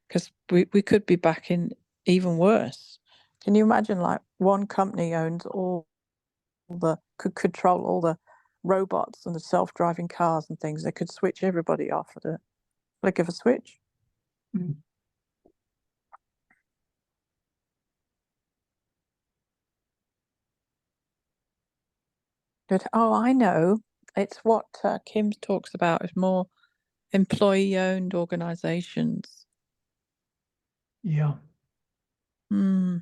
Because we could be back in even worse. Can you imagine, like, one company owns could control all the robots and the self-driving cars and things? They could switch everybody off at a flick of a switch. Good. Oh, I know. It's what Kim talks about is more employee-owned organizations. Yeah. Okay,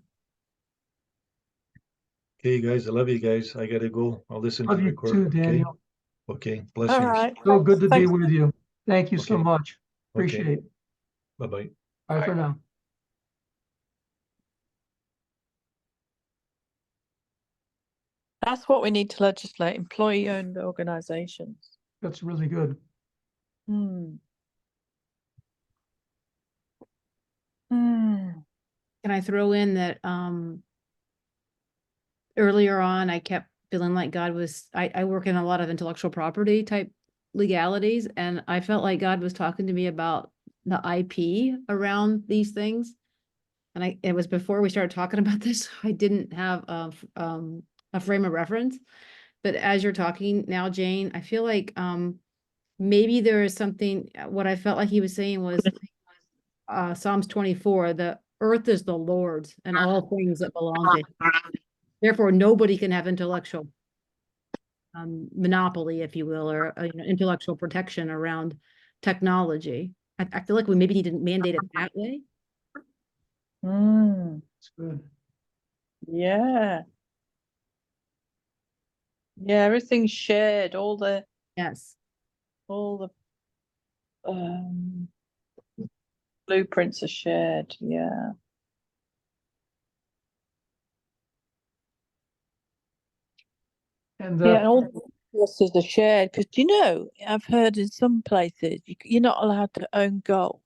guys, I love you guys. I got to go. I'll listen to Love the you recording. too, Daniel. Okay, All blessings. right. So good to be Thanks. with you. Thank you so Okay. much. Okay. Appreciate it. Bye-bye. Bye for now. That's what we need to legislate, employee-owned organizations. That's really good. Can I throw in that, earlier on, I kept feeling like God was, I work in a lot of intellectual property type legalities, and I felt like God was talking to me about the IP around these things. And it was before we started talking about this, I didn't have a frame of reference. But as you're talking now, Jane, I feel like, maybe there is something, what I felt like he was saying was, Psalms 24, the earth is the Lord's and all things that belong to him. Therefore, nobody can have intellectual monopoly, if you will, or intellectual protection around technology. I feel like we maybe need to mandate it that way. It's good. Yeah. Yeah, everything's shared, Yes. all the blueprints are shared, yeah. And Yeah, and all the resources are shared, because you know, I've heard in some places you're not allowed to own gold.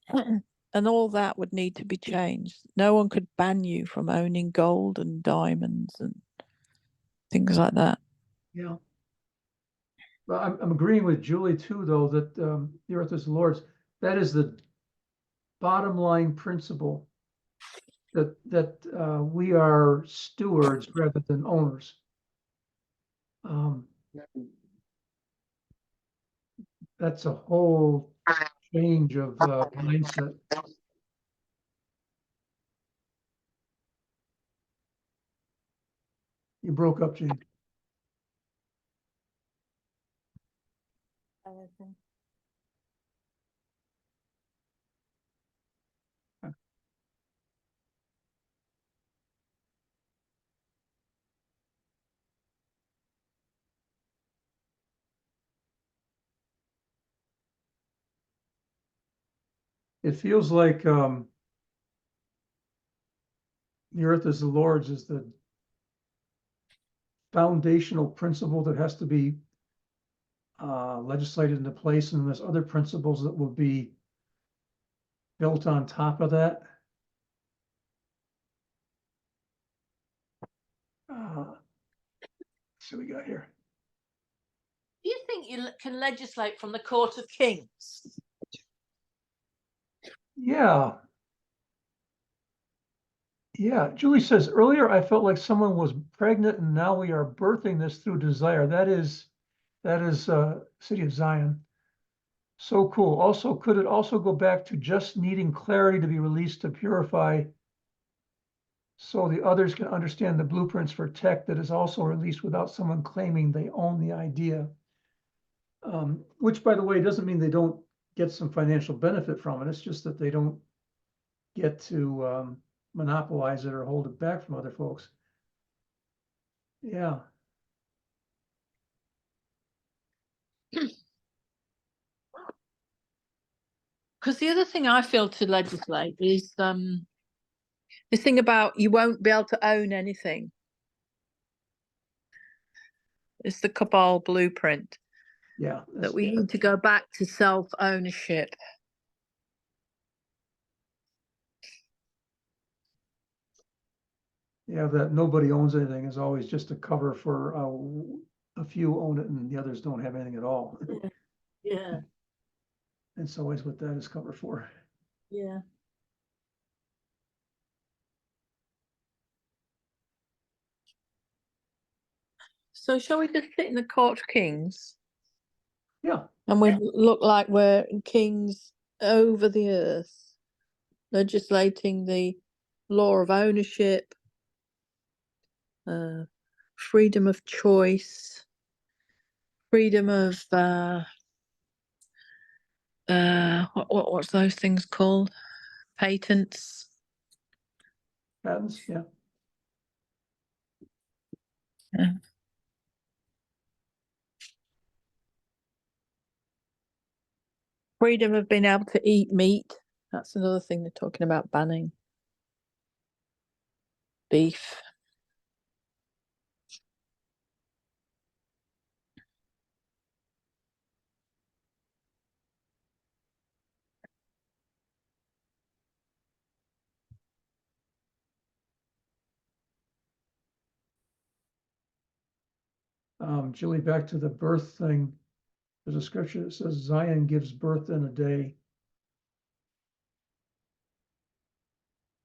And all that would need to be changed. No one could ban you from owning gold and diamonds and things like that. yeah. Well, I'm agreeing with Julie too, though, that the earth is the Lord's. That is the bottom line principle, that we are stewards rather than owners. That's a whole change of mindset. You broke up, Gene. It feels like the earth is the Lord's is the foundational principle that has to be legislated into place, and there's other principles that will be built on top of that. So we got here. Do you think you can legislate from the Court of Kings? Yeah. Yeah, Julie says earlier I felt like someone was pregnant and now we are birthing this through desire. That is City of Zion. So cool. Also, could it also go back to just needing clarity to be released to purify so the others can understand the blueprints for tech that is also released without someone claiming they own the idea? Which, by the way, doesn't mean they don't get some financial benefit from it. It's just that they don't get to monopolize it or hold it back from other folks. Yeah. Because the other thing I feel to legislate is this thing about you won't be able to own anything. It's the Cabal blueprint Yeah. that we need to go back to self-ownership. Yeah, that nobody owns anything is always just a cover for a few own it and the others don't have anything at all. Yeah. It's always what that is covered for. Yeah. So shall we just sit in the Court of Kings? Yeah. And we look like we're kings over the earth, legislating the law of ownership, freedom of choice, freedom of what's those things called? Patents. Patents, yeah. Yeah. Freedom of being able to eat meat. That's another thing they're talking about banning. Beef. Julie, back to the birth thing. There's a scripture that says Zion gives birth in a day.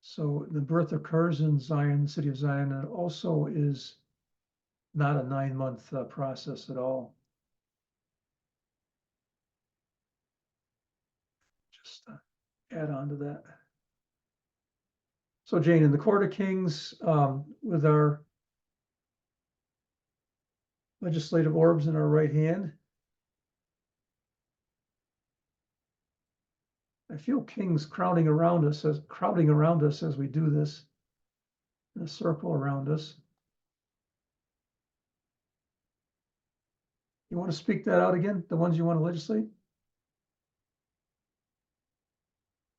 So the birth occurs in Zion, the city of Zion, and it also is not a 9-month process at all. Just add on to that. So Jane, in the Court of Kings, with our legislative orbs in our right hand, I feel kings crowding around us as we do this, in a circle around us. You want to speak that out again, the ones you want to legislate?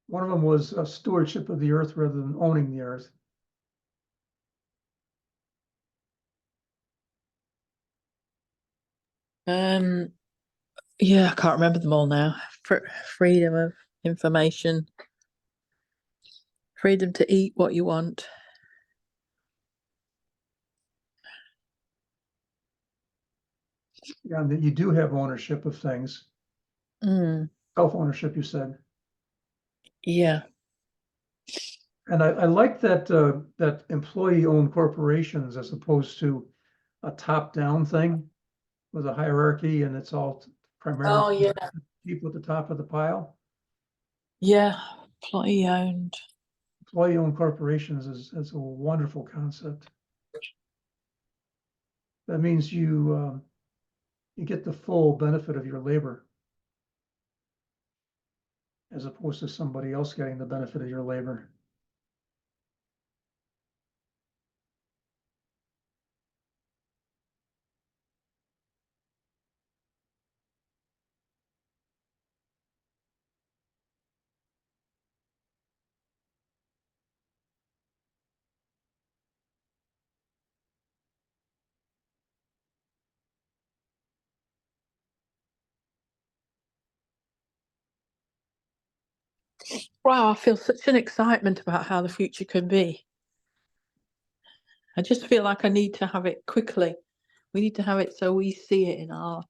One of them was a stewardship of the earth rather than owning the earth. Yeah, I can't remember them all now. Freedom of information, freedom to eat what you want. Yeah, that you do have ownership of things. Self-ownership, you said. Yeah. And I like that that employee-owned corporations as opposed to a top-down thing with a hierarchy and it's all primarily people at the top of the pile. Yeah, employee owned. Employee-owned corporations is a wonderful concept. That means you get the full benefit of your labor, as opposed to somebody else getting the benefit of your labor. Wow, I feel such an excitement about how the future could be. I just feel like I need to have it quickly. We need to have it so we see it in our,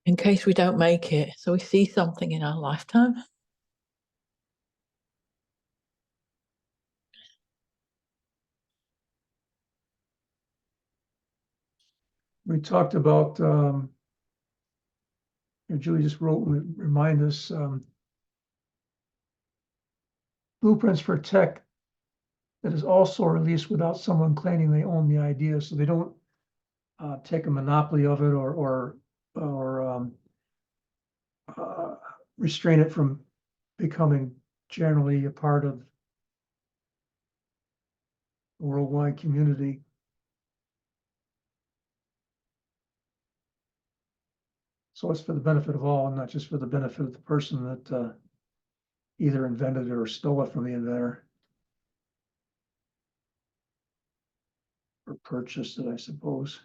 in case we don't make it, so we see something in our lifetime. We talked about, Julie just remind us, blueprints for tech that is also released without someone claiming they own the idea, so they don't take a monopoly of it or restrain it from becoming generally a part of the worldwide community. So it's for the benefit of all, and not just for the benefit of the person that either invented it or stole it from the inventor. Or purchased it, I suppose.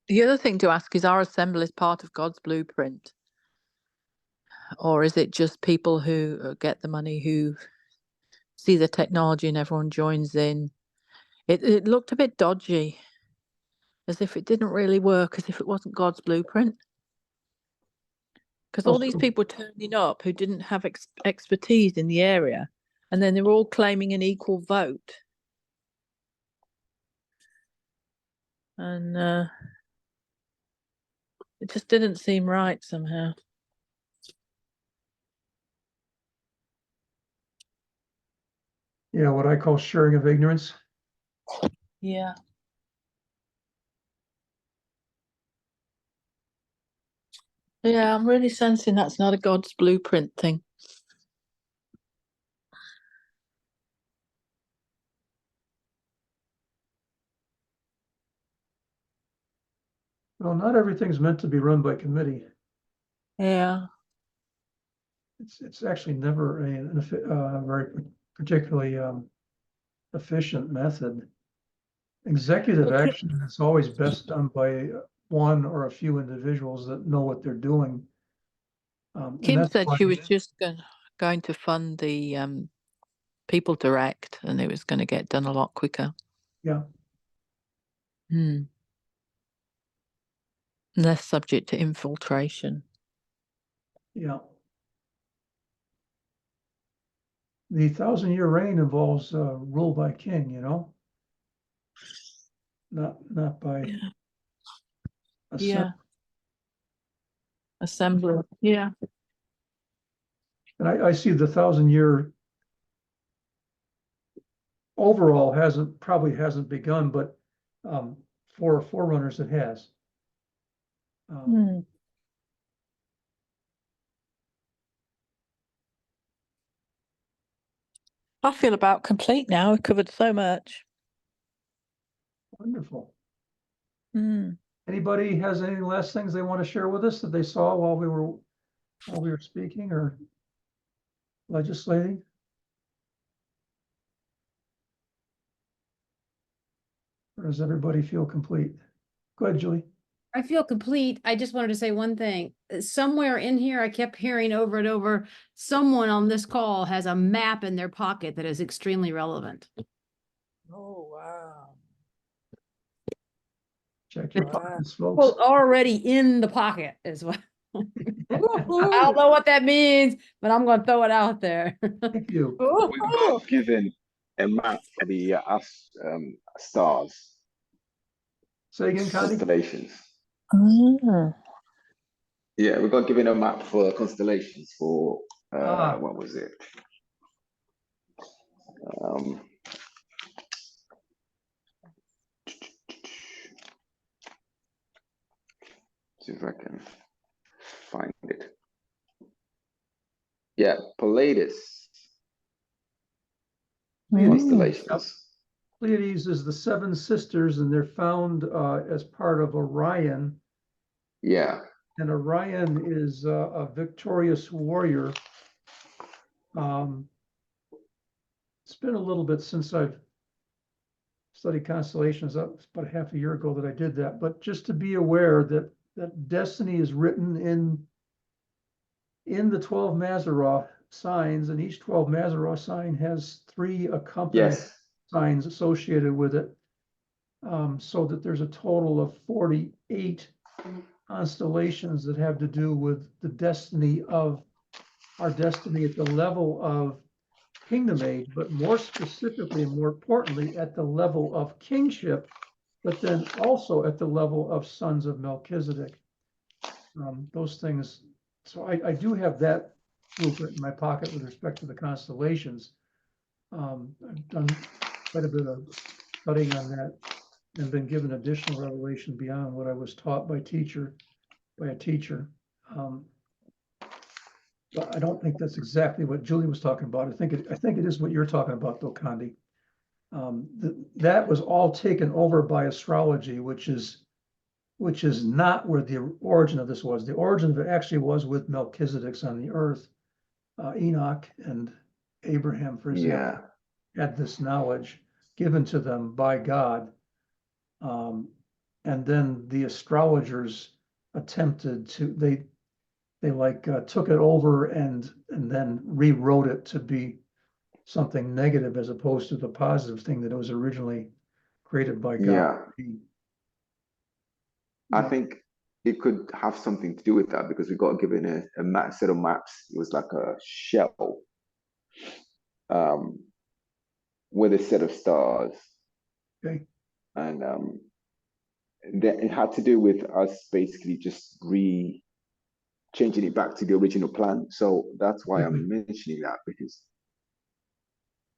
The other thing to ask is, our assembly part of God's blueprint? Or is it just people who get the money, who see the technology and everyone joins in? It looked a bit dodgy, as if it didn't really work, as if it wasn't God's blueprint. Because all these people were turning up who didn't have expertise in the area, and then they were all claiming an equal vote. And it just didn't seem right somehow. Yeah, what I call sharing of ignorance. Yeah. Yeah, I'm really sensing that's not a God's blueprint thing. Well, not everything's meant to be run by committee. Yeah. It's actually never a very particularly efficient method. Executive action is always best done by one or a few individuals that know what they're doing. And Kim that's said why- she was just going to fund the People Direct, and it was going to get done a lot quicker. Yeah, Less subject to infiltration. yeah. The 1,000-year reign involves rule by king, you know? Not by Yeah. assembly. Assembly. Yeah. And I see the 1,000-year overall probably hasn't begun, but for forerunners it has. I feel about complete now. We've covered so much. Wonderful. Mm. Anybody has any last things they want to share with us that they saw while we were speaking or legislating? Or does everybody feel complete? Go ahead, Julie. I feel complete. I just wanted to say one thing. Somewhere in here, I kept hearing over and over, someone on this call has a map in their pocket that is extremely relevant. Oh, wow. Check your Wow. pockets, folks. Well, already in the pocket is what. I don't know what that means, but I'm going to throw it out there. Thank you. We got given a map for the stars, Say again, Connie? constellations. Ah. Yeah, we got given a map for constellations for Ah. what was it? See if I can find it. Yeah, Pallades constellations. Pleiades is the 7 sisters, and they're found as part of Orion. Yeah. And Orion is a victorious warrior. It's been a little bit since I've studied constellations. That was about half a year ago that I did that. But just to be aware that destiny is written in the 12 Mazzaroth signs, and each 12 Mazzaroth sign has 3 accompanying signs associated with it, so that there's a total of 48 constellations that have to do with the destiny of our destiny at the level of kingdom age, but more specifically and more importantly at the level of kingship, but then also at the level of sons of Melchizedek. Those things. So I do have that blueprint in my pocket with respect to the constellations. I've done quite a bit of studying on that and been given additional revelation beyond what I was taught by a teacher. But I don't think that's exactly what Julie was talking about. I think it is what you're talking about, though, Condi. That was all taken over by astrology, which is not where the origin of this was. The origin of it actually was with Melchizedek's on the earth. Enoch and Abraham, for example, had this knowledge given to them by God. And then the astrologers attempted to, they took it over and then rewrote it to be something negative as opposed to the positive thing that it was originally created by God. I think it could have something to do with that because we got given a set of maps. It was like a shell with a set of stars. Okay. And it had to do with us basically just changing it back to the original plan. So that's why I'm mentioning that, because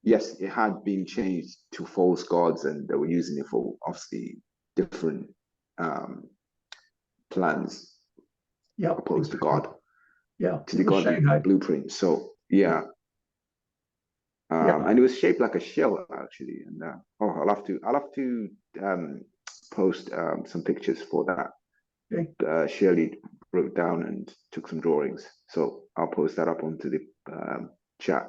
yes, it had been changed to false gods and they were using it for obviously different plans opposed to God. Yeah. To the godly blueprint. So and it was shaped like a shell actually. And I'll have to post some pictures for that. Okay. Shirley wrote down and took some drawings. So I'll post that up onto the chat.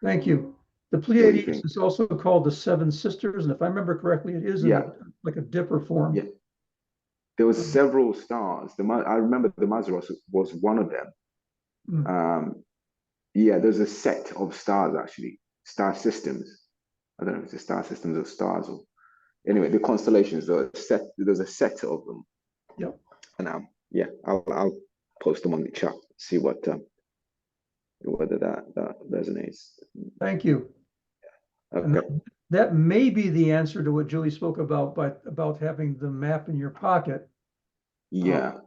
Thank you. The Pleiades is also called the 7 sisters, and if I remember correctly, it is like a dipper form. Yeah. There was several stars. I remember the Mazzaroth was one of them. Yeah, there's a set of stars actually, star systems. I don't know if it's the star systems of stars or anyway, the constellations. There's a set of them. Yep. And yeah, I'll post them on the chat. See what whether that resonates. Thank you. And Okay. that may be the answer to what Julie spoke about, but about having the map in your pocket. Yeah.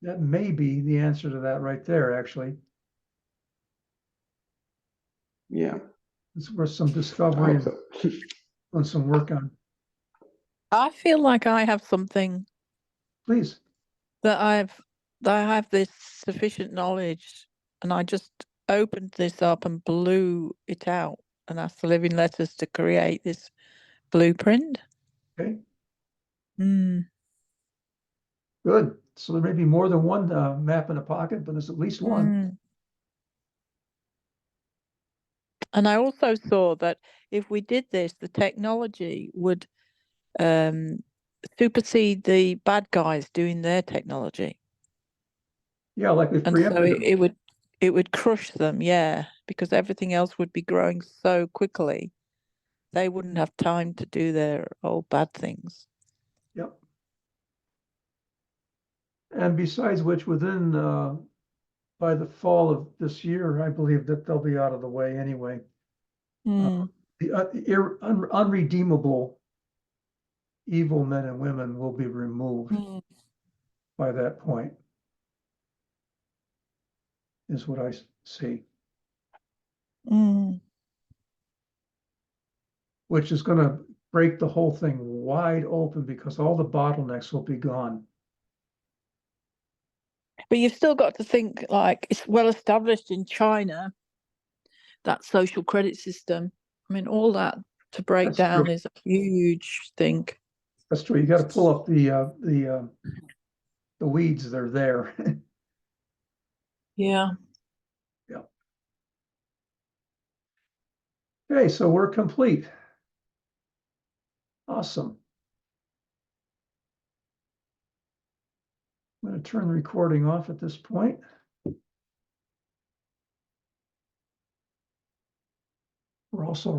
That may be the answer to that right there, actually. Yeah. It's worth some I discovery hope and so. doing some work on. I feel like I have something Please. that I have this sufficient knowledge, and I just opened this up and blew it out and asked the living letters to create this blueprint. Okay, Mm. good. So there may be more than one map in a pocket, but there's at least one. Mm. And I also saw that if we did this, the technology would supersede the bad guys doing their technology. Yeah, like we've And so preempted them. it would crush them, yeah, because everything else would be growing so quickly. They wouldn't have time to do their old bad things. Yep. And besides which, within by the fall of this year, I believe that they'll be out of the way anyway. Mm. The unredeemable evil men and women will be removed Mm. by that point, is what I see, Mm. which is going to break the whole thing wide open because all the bottlenecks will be gone. But you've still got to think, like, it's well established in China, that social credit system. I mean, all that to break That's down true. is a huge thing. That's true. You got to pull up the weeds. They're there. Yeah. Yeah. Okay, so we're complete. Awesome. I'm going to turn the recording off at this point. We're also